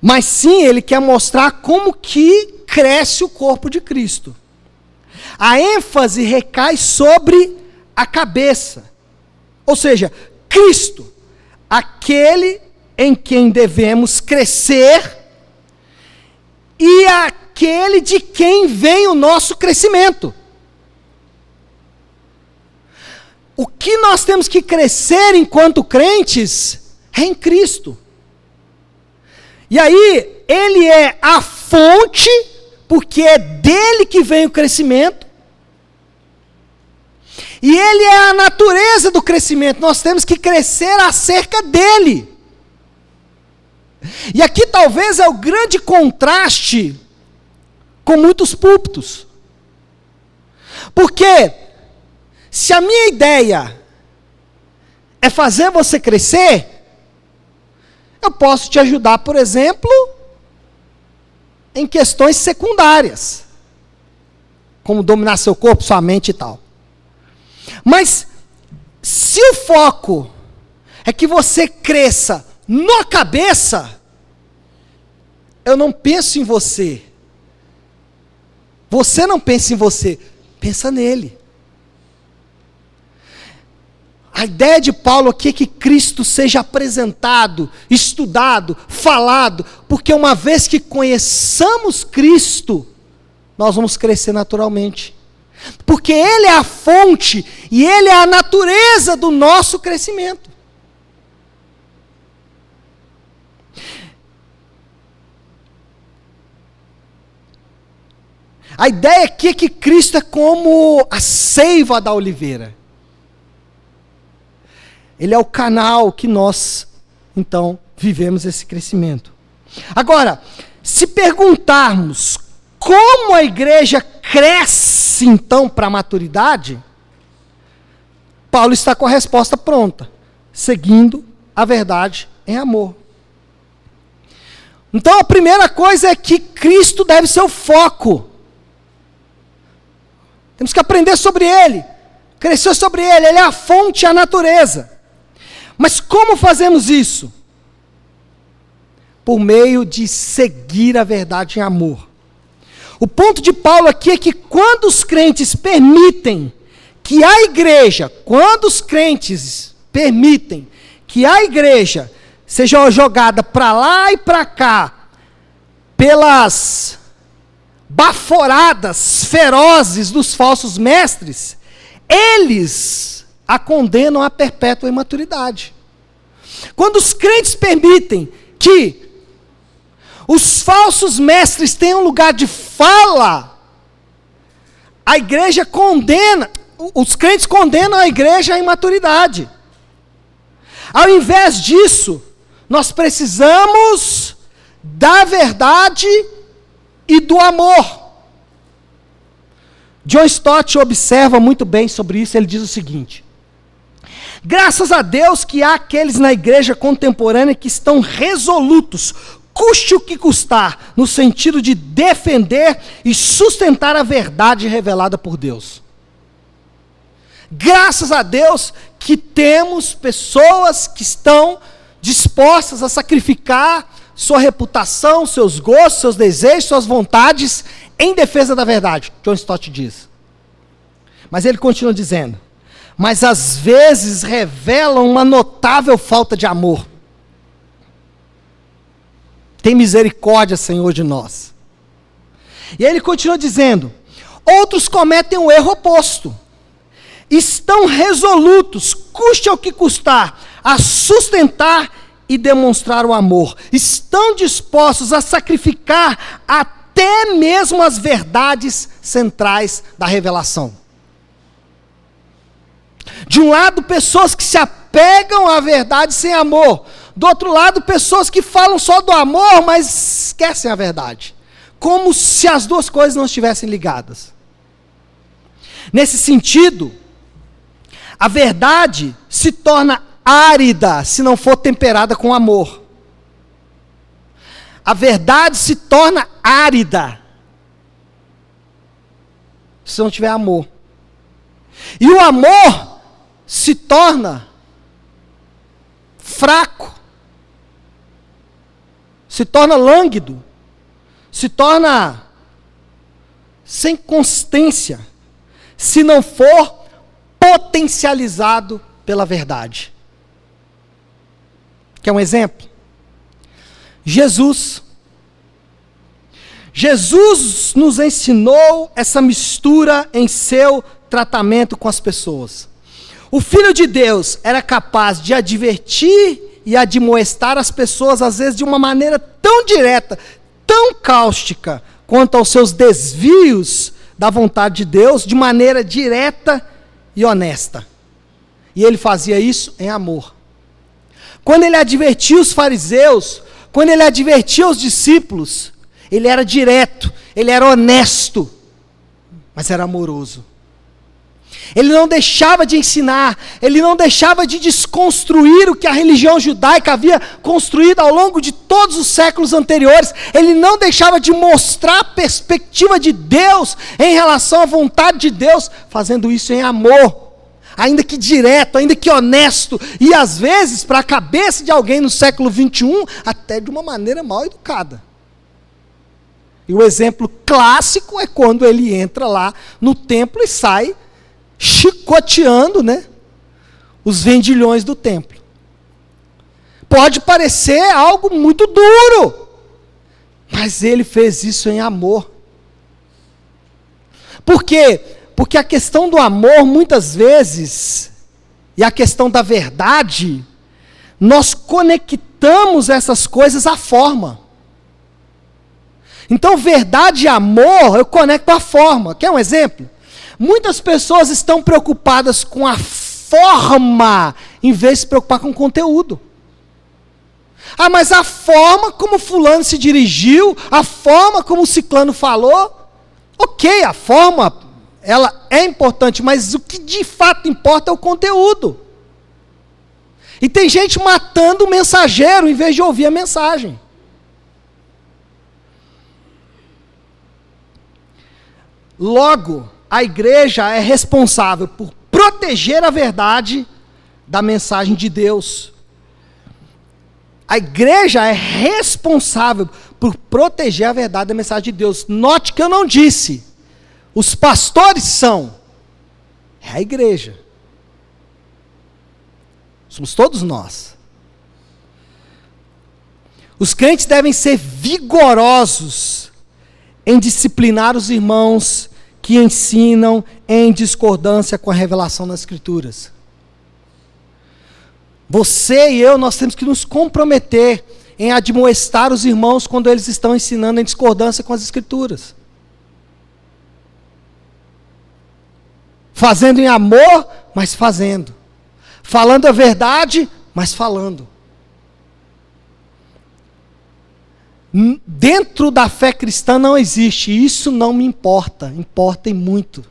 Mas sim, ele quer mostrar como que cresce o corpo de Cristo. A ênfase recai sobre a cabeça. Ou seja, Cristo, aquele em quem devemos crescer e aquele de quem vem o nosso crescimento. O que nós temos que crescer enquanto crentes é em Cristo. E aí, ele é a fonte, porque é dele que vem o crescimento. E ele é a natureza do crescimento. Nós temos que crescer acerca dele. E aqui talvez é o grande contraste com muitos púlpitos. Porque se a minha ideia é fazer você crescer, eu posso te ajudar, por exemplo, em questões secundárias, como dominar seu corpo, sua mente e tal. Mas, se o foco é que você cresça na cabeça, eu não penso em você. Você não pensa em você, pensa nele. A ideia de Paulo aqui é que Cristo seja apresentado, estudado, falado, porque uma vez que conheçamos Cristo, nós vamos crescer naturalmente. Porque Ele é a fonte e Ele é a natureza do nosso crescimento. A ideia aqui é que Cristo é como a seiva da oliveira. Ele é o canal que nós, então, vivemos esse crescimento. Agora, se perguntarmos como a igreja cresce, então, para a maturidade, Paulo está com a resposta pronta, seguindo a verdade em amor. Então, a primeira coisa é que Cristo deve ser o foco. Temos que aprender sobre Ele, crescer sobre Ele, Ele é a fonte, a natureza. Mas como fazemos isso? Por meio de seguir a verdade em amor. O ponto de Paulo aqui é que quando os crentes permitem que a igreja, seja jogada para lá e para cá, pelas baforadas ferozes dos falsos mestres, eles a condenam à perpétua imaturidade. Quando os crentes permitem que os falsos mestres tenham lugar de fala, a igreja condena, os crentes condenam a igreja à imaturidade. Ao invés disso, nós precisamos da verdade e do amor. John Stott observa muito bem sobre isso, ele diz o seguinte: graças a Deus que há aqueles na igreja contemporânea que estão resolutos, custe o que custar, no sentido de defender e sustentar a verdade revelada por Deus. Graças a Deus que temos pessoas que estão dispostas a sacrificar sua reputação, seus gostos, seus desejos, suas vontades, em defesa da verdade, John Stott diz. Mas ele continua dizendo: mas às vezes revelam uma notável falta de amor. Tem misericórdia, Senhor, de nós. E ele continua dizendo: outros cometem o erro oposto. Estão resolutos, custe ao que custar, a sustentar e demonstrar o amor. Estão dispostos a sacrificar até mesmo as verdades centrais da revelação. De um lado, pessoas que se apegam à verdade sem amor. Do outro lado, pessoas que falam só do amor, mas esquecem a verdade. Como se as duas coisas não estivessem ligadas. Nesse sentido, a verdade se torna árida se não for temperada com amor. A verdade se torna árida se não tiver amor. E o amor se torna fraco, se torna lânguido, se torna sem consistência, se não for potencializado pela verdade. Quer um exemplo? Jesus nos ensinou essa mistura em seu tratamento com as pessoas. O Filho de Deus era capaz de advertir e admoestar as pessoas, às vezes de uma maneira tão direta, tão cáustica, quanto aos seus desvios da vontade de Deus, de maneira direta e honesta. E ele fazia isso em amor. Quando ele advertia os fariseus, quando ele advertia os discípulos, ele era direto, ele era honesto, mas era amoroso. Ele não deixava de ensinar, ele não deixava de desconstruir o que a religião judaica havia construído ao longo de todos os séculos anteriores. Ele não deixava de mostrar a perspectiva de Deus em relação à vontade de Deus, fazendo isso em amor, ainda que direto, ainda que honesto, e às vezes, para a cabeça de alguém no século 21, até de uma maneira mal educada. E o exemplo clássico é quando ele entra lá no templo e sai chicoteando, os vendilhões do templo. Pode parecer algo muito duro, mas ele fez isso em amor. Por quê? Porque a questão do amor, muitas vezes, e a questão da verdade, nós conectamos essas coisas à forma. Então, verdade e amor, eu conecto à forma. Quer um exemplo? Muitas pessoas estão preocupadas com a forma, em vez de se preocupar com o conteúdo. Ah, mas a forma como fulano se dirigiu, a forma como o ciclano falou, ok, a forma, ela é importante, mas o que de fato importa é o conteúdo. E tem gente matando o mensageiro, em vez de ouvir a mensagem. Logo, a igreja é responsável por proteger a verdade da mensagem de Deus. A igreja é responsável por proteger a verdade da mensagem de Deus. Note que eu não disse, os pastores são, é a igreja. Somos todos nós. Os crentes devem ser vigorosos em disciplinar os irmãos que ensinam em discordância com a revelação das Escrituras. Você e eu, nós temos que nos comprometer em admoestar os irmãos quando eles estão ensinando em discordância com as Escrituras. Fazendo em amor, mas fazendo. Falando a verdade, mas falando. Dentro da fé cristã não existe, isso não me importa, importa e muito.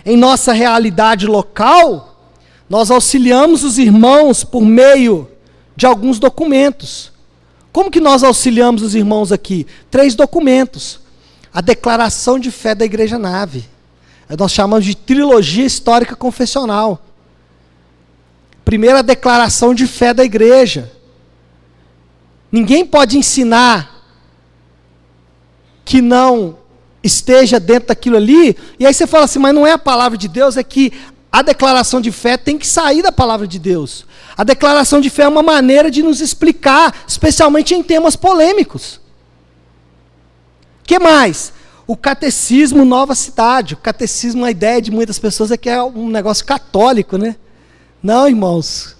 Em nossa realidade local, nós auxiliamos os irmãos por meio de alguns documentos. Como que nós auxiliamos os irmãos aqui? 3 documentos. A declaração de fé da Igreja Nave. Nós chamamos de trilogia histórica confessional. Primeira declaração de fé da igreja. Ninguém pode ensinar que não esteja dentro daquilo ali, e aí você fala assim, mas não é a palavra de Deus, é que a declaração de fé tem que sair da palavra de Deus. A declaração de fé é uma maneira de nos explicar, especialmente em temas polêmicos. O que mais? O catecismo Nova Cidade. O catecismo, a ideia de muitas pessoas é que é um negócio católico, Não, irmãos.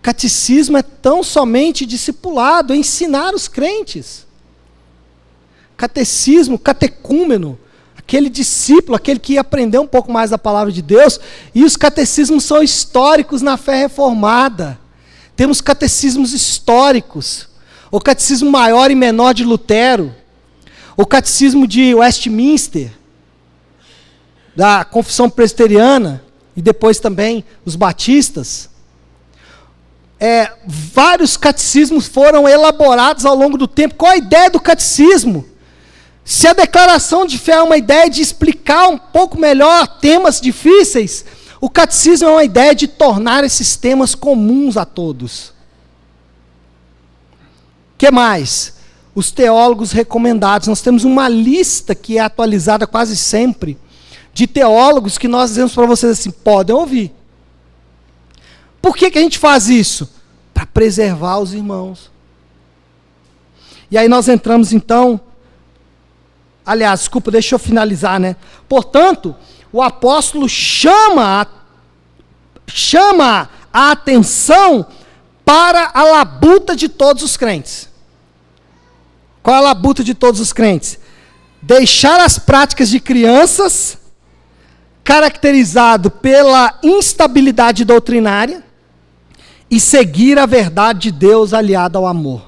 Catecismo é tão somente discipulado, é ensinar os crentes. Catecismo, catecúmeno, aquele discípulo, aquele que ia aprender um pouco mais da palavra de Deus, e os catecismos são históricos na fé reformada. Temos catecismos históricos. O catecismo maior e menor de Lutero, o catecismo de Westminster, da confissão presbiteriana, e depois também os batistas. Vários catecismos foram elaborados ao longo do tempo. Qual a ideia do catecismo? Se a declaração de fé é uma ideia de explicar um pouco melhor temas difíceis, o catecismo é uma ideia de tornar esses temas comuns a todos. O que mais? Os teólogos recomendados. Nós temos uma lista que é atualizada quase sempre, de teólogos que nós dizemos para vocês assim, podem ouvir. Por que a gente faz isso? Para preservar os irmãos. E aí nós entramos então, aliás, desculpa, deixa eu finalizar, né? Portanto, o apóstolo chama a atenção para a labuta de todos os crentes. Qual é a labuta de todos os crentes? Deixar as práticas de crianças, caracterizado pela instabilidade doutrinária, e seguir a verdade de Deus aliada ao amor.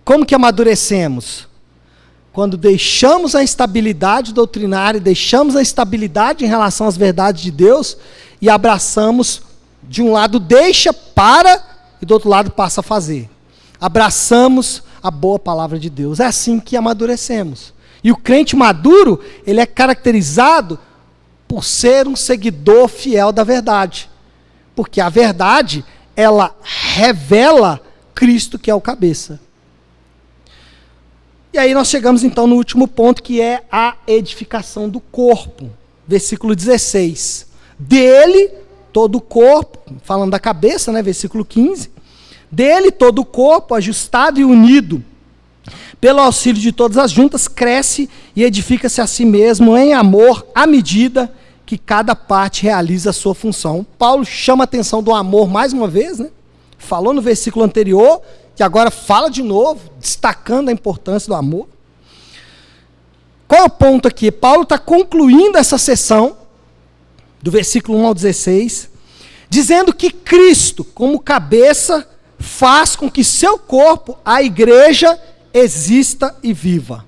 Como que amadurecemos? Quando deixamos a instabilidade doutrinária, deixamos a instabilidade em relação às verdades de Deus e abraçamos, de um lado deixa, para, e do outro lado passa a fazer. Abraçamos a boa palavra de Deus. É assim que amadurecemos. E o crente maduro, ele é caracterizado por ser um seguidor fiel da verdade. Porque a verdade, ela revela Cristo, que é o cabeça. E aí nós chegamos então no último ponto, que é a edificação do corpo. Versículo 16. Dele, todo o corpo, falando da cabeça, né? Versículo 15. Dele, todo o corpo, ajustado e unido, pelo auxílio de todas as juntas, cresce e edifica-se a si mesmo em amor, à medida que cada parte realiza a sua função. Paulo chama a atenção do amor mais uma vez, né? Falou no versículo anterior, que agora fala de novo, destacando a importância do amor. Qual é o ponto aqui? Paulo está concluindo essa sessão, do versículo 1 ao 16, dizendo que Cristo, como cabeça, faz com que seu corpo, a igreja, exista e viva.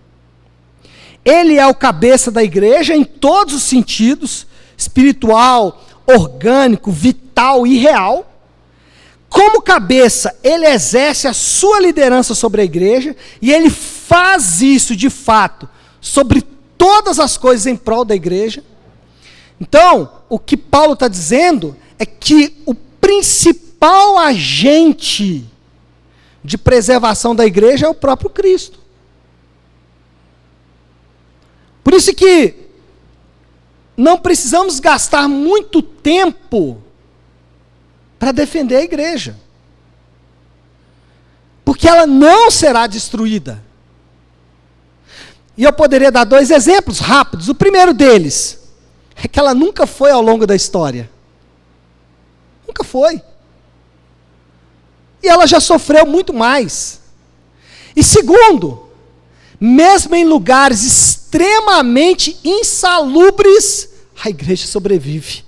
Ele é o cabeça da igreja em todos os sentidos, espiritual, orgânico, vital e real. Como cabeça, ele exerce a sua liderança sobre a igreja, e ele faz isso de fato sobre todas as coisas em prol da igreja. Então, o que Paulo está dizendo é que o principal agente de preservação da igreja é o próprio Cristo. Por isso que não precisamos gastar muito tempo para defender a igreja. Porque ela não será destruída. E eu poderia dar 2 exemplos rápidos. O primeiro deles é que ela nunca foi ao longo da história. Nunca foi. E ela já sofreu muito mais. E segundo, mesmo em lugares extremamente insalubres, a igreja sobrevive.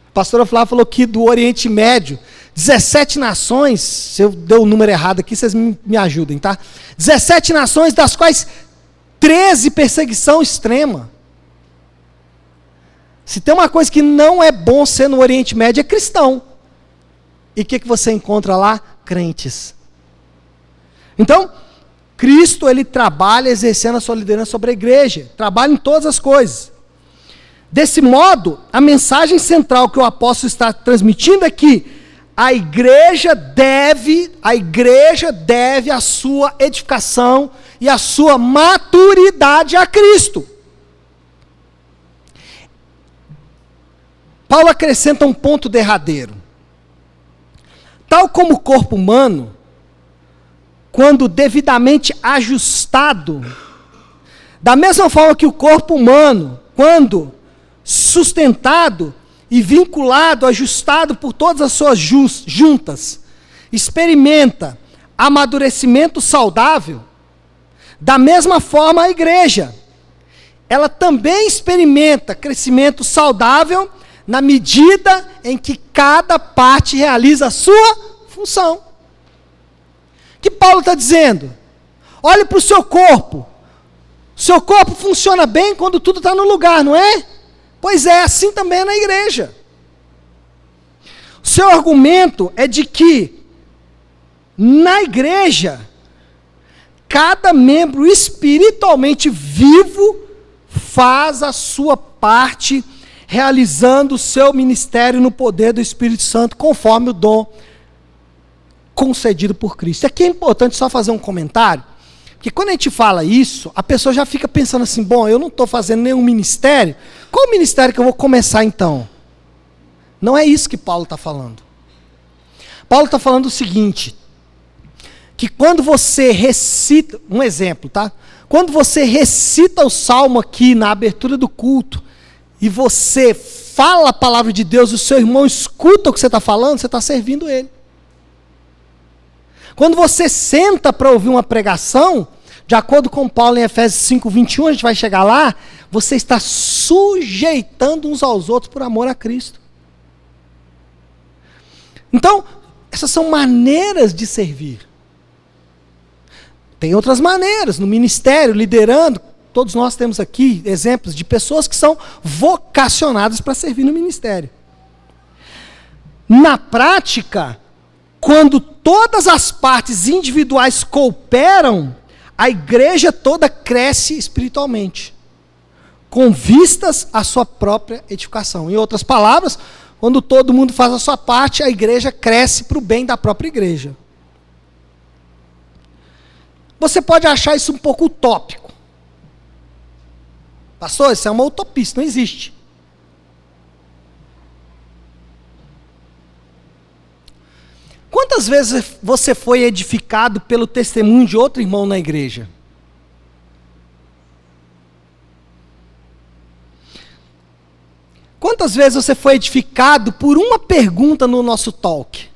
A pastora Flávia falou que do Oriente Médio, 17 nações, se eu der o número errado aqui, vocês me ajudem, tá? 17 nações, das quais 13 perseguição extrema. Se tem uma coisa que não é bom ser no Oriente Médio, é cristão. E o que você encontra lá? Crentes. Então, Cristo, ele trabalha exercendo a sua liderança sobre a igreja. Trabalha em todas as coisas. Desse modo, a mensagem central que o apóstolo está transmitindo é que a igreja deve a sua edificação e a sua maturidade a Cristo. Paulo acrescenta um ponto derradeiro. Tal como o corpo humano, quando devidamente ajustado, da mesma forma que o corpo humano, quando sustentado e vinculado, ajustado por todas as suas juntas, experimenta amadurecimento saudável, Da mesma forma, a igreja, ela também experimenta crescimento saudável na medida em que cada parte realiza a sua função. O que Paulo está dizendo? Olhe para o seu corpo. O seu corpo funciona bem quando tudo está no lugar, não é? Pois é, assim também é na igreja. O seu argumento é de que na igreja, cada membro espiritualmente vivo faz a sua parte, realizando o seu ministério no poder do Espírito Santo, conforme o dom concedido por Cristo. Aqui é importante só fazer um comentário, porque quando a gente fala isso, a pessoa já fica pensando assim, bom, eu não estou fazendo nenhum ministério, qual o ministério que eu vou começar então? Não é isso que Paulo está falando. Paulo está falando o seguinte, que quando você recita, um exemplo, tá? Quando você recita o salmo aqui na abertura do culto, e você fala a palavra de Deus, o seu irmão escuta o que você está falando, você está servindo ele. Quando você senta para ouvir uma pregação, de acordo com Paulo em Efésios 5:21, a gente vai chegar lá, você está sujeitando uns aos outros por amor a Cristo. Então, essas são maneiras de servir. Tem outras maneiras, no ministério, liderando, todos nós temos aqui exemplos de pessoas que são vocacionadas para servir no ministério. Na prática, quando todas as partes individuais cooperam, a igreja toda cresce espiritualmente, com vistas à sua própria edificação. Em outras palavras, quando todo mundo faz a sua parte, a igreja cresce para o bem da própria igreja. Você pode achar isso um pouco utópico. Pastor, isso é uma utopia, isso não existe. Quantas vezes você foi edificado pelo testemunho de outro irmão na igreja? Quantas vezes você foi edificado por uma pergunta no nosso talk?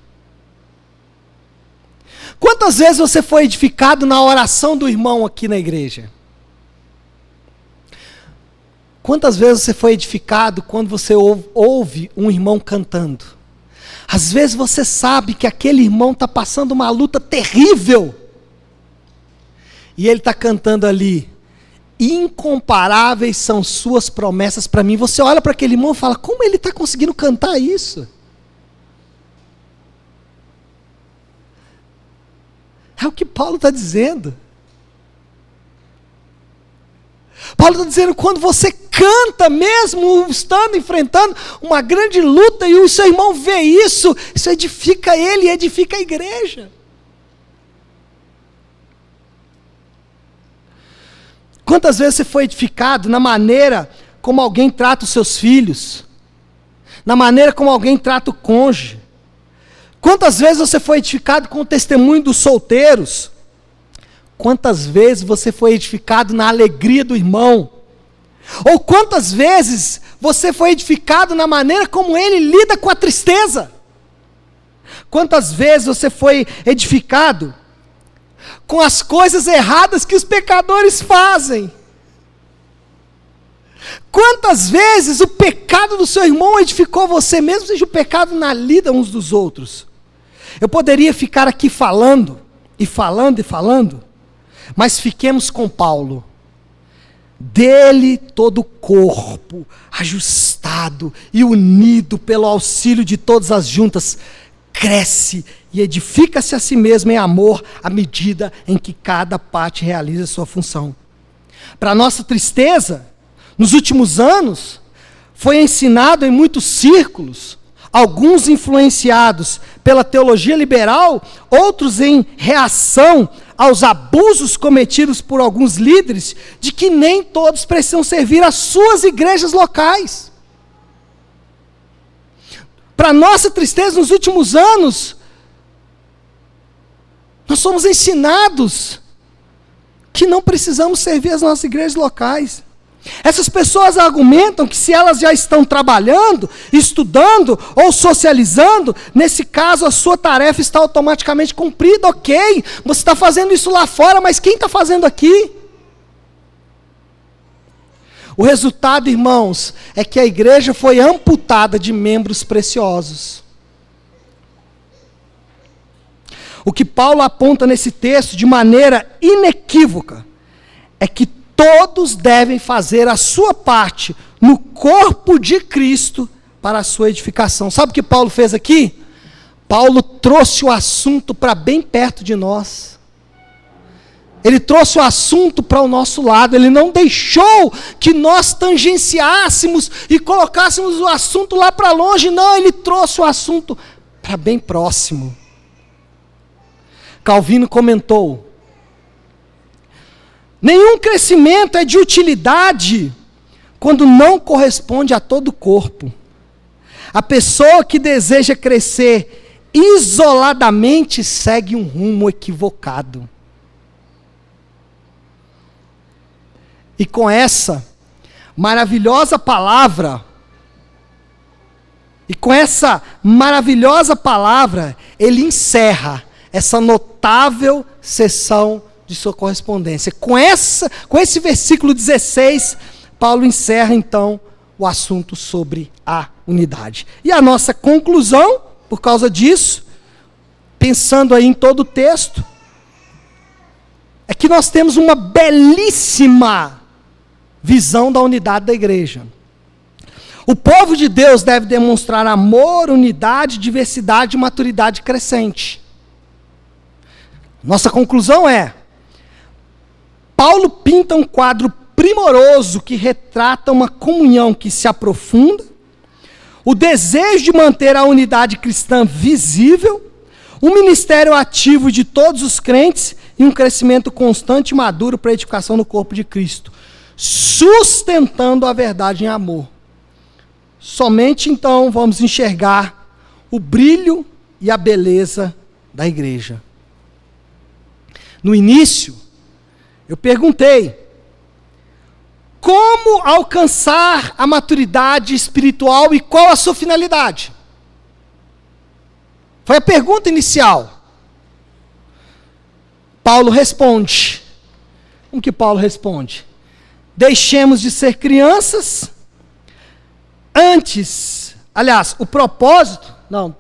Quantas vezes você foi edificado na oração do irmão aqui na igreja? Quantas vezes você foi edificado quando você ouve um irmão cantando? Às vezes você sabe que aquele irmão está passando uma luta terrível. E ele está cantando ali, incomparáveis são suas promessas para mim. Você olha para aquele irmão e fala, como ele está conseguindo cantar isso? É o que Paulo está dizendo. Paulo está dizendo, quando você canta mesmo, estando enfrentando uma grande luta, e o seu irmão vê isso, isso edifica ele e edifica a igreja. Quantas vezes você foi edificado na maneira como alguém trata os seus filhos, na maneira como alguém trata o cônjuge? Quantas vezes você foi edificado com o testemunho dos solteiros? Quantas vezes você foi edificado na alegria do irmão? Ou quantas vezes você foi edificado na maneira como ele lida com a tristeza? Quantas vezes você foi edificado com as coisas erradas que os pecadores fazem? Quantas vezes o pecado do seu irmão edificou você, mesmo seja o pecado na lida uns dos outros? Eu poderia ficar aqui falando, e falando, e falando, mas fiquemos com Paulo. Dele todo o corpo, ajustado e unido pelo auxílio de todas as juntas, cresce e edifica-se a si mesmo em amor, à medida em que cada parte realiza a sua função. Para nossa tristeza, nos últimos anos, foi ensinado em muitos círculos, alguns influenciados pela teologia liberal, outros em reação aos abusos cometidos por alguns líderes, de que nem todos precisam servir as suas igrejas locais. Para nossa tristeza, nos últimos anos, nós somos ensinados que não precisamos servir as nossas igrejas locais. Essas pessoas argumentam que se elas já estão trabalhando, estudando ou socializando, nesse caso a sua tarefa está automaticamente cumprida. Ok, você está fazendo isso lá fora, mas quem está fazendo aqui? O resultado, irmãos, é que a igreja foi amputada de membros preciosos. O que Paulo aponta nesse texto de maneira inequívoca é que todos devem fazer a sua parte no corpo de Cristo para a sua edificação. Sabe o que Paulo fez aqui? Paulo trouxe o assunto para bem perto de nós. Ele trouxe o assunto para o nosso lado. Ele não deixou que nós tangenciássemos e colocássemos o assunto lá para longe. Não, ele trouxe o assunto para bem próximo. Calvino comentou: nenhum crescimento é de utilidade quando não corresponde a todo o corpo. A pessoa que deseja crescer isoladamente segue um rumo equivocado. E com essa maravilhosa palavra, ele encerra essa notável sessão de sua correspondência. Com esse versículo 16, Paulo encerra então o assunto sobre a unidade. E a nossa conclusão, por causa disso, pensando aí em todo o texto, é que nós temos uma belíssima visão da unidade da igreja. O povo de Deus deve demonstrar amor, unidade, diversidade e maturidade crescente. Nossa conclusão é: Paulo pinta um quadro primoroso que retrata uma comunhão que se aprofunda, o desejo de manter a unidade cristã visível, um ministério ativo de todos os crentes e um crescimento constante e maduro para a edificação do corpo de Cristo, sustentando a verdade em amor. Somente então vamos enxergar o brilho e a beleza da igreja. No início, eu perguntei: como alcançar a maturidade espiritual e qual a sua finalidade? Foi a pergunta inicial. Paulo responde. Como que Paulo responde? Deixemos de ser crianças antes. Aliás, o propósito... Não,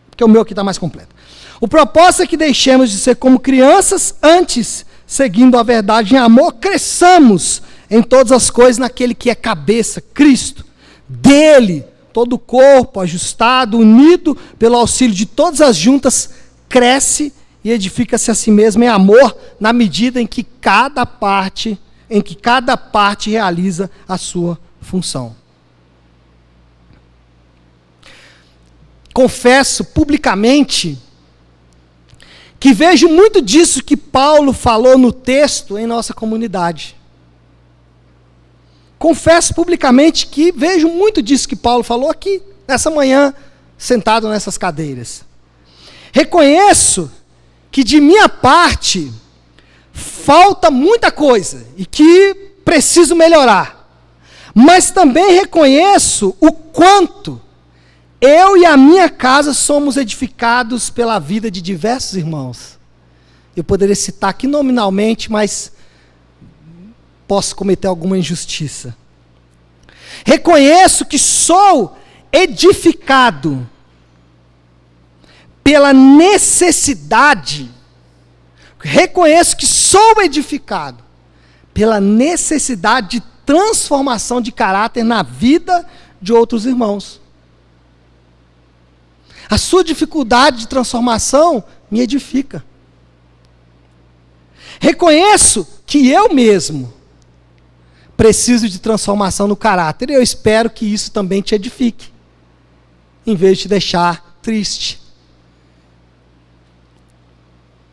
porque o meu aqui está mais completo. O propósito é que deixemos de ser como crianças antes, seguindo a verdade em amor, cresçamos em todas as coisas naquele que é cabeça, Cristo. Dele, todo o corpo, ajustado, unido pelo auxílio de todas as juntas, cresce e edifica-se a si mesmo em amor, na medida em que cada parte realiza a sua função. Confesso publicamente que vejo muito disso que Paulo falou no texto em nossa comunidade. Confesso publicamente que vejo muito disso que Paulo falou aqui, nessa manhã, sentado nessas cadeiras. Reconheço que de minha parte falta muita coisa e que preciso melhorar. Mas também reconheço o quanto eu e a minha casa somos edificados pela vida de diversos irmãos. Eu poderia citar aqui nominalmente, mas posso cometer alguma injustiça. Reconheço que sou edificado pela necessidade. Reconheço que sou edificado pela necessidade de transformação de caráter na vida de outros irmãos. A sua dificuldade de transformação me edifica. Reconheço que eu mesmo preciso de transformação no caráter. E eu espero que isso também te edifique, em vez de te deixar triste.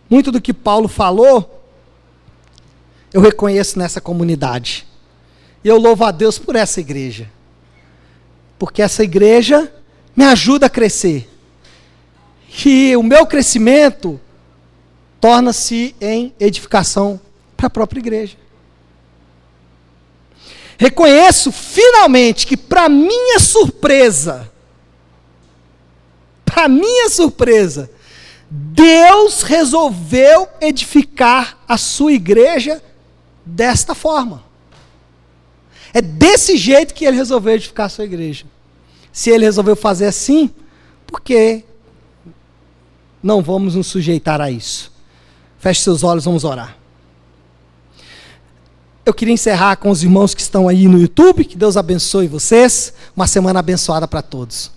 Muito do que Paulo falou, eu reconheço nessa comunidade. E eu louvo a Deus por essa igreja. Porque essa igreja me ajuda a crescer. E o meu crescimento torna-se em edificação para a própria igreja. Reconheço finalmente que, para minha surpresa, Deus resolveu edificar a sua igreja desta forma. É desse jeito que ele resolveu edificar a sua igreja. Se ele resolveu fazer assim, por que não vamos nos sujeitar a isso? Feche seus olhos, vamos orar. Eu queria encerrar com os irmãos que estão aí no YouTube. Que Deus abençoe vocês. Uma semana abençoada para todos.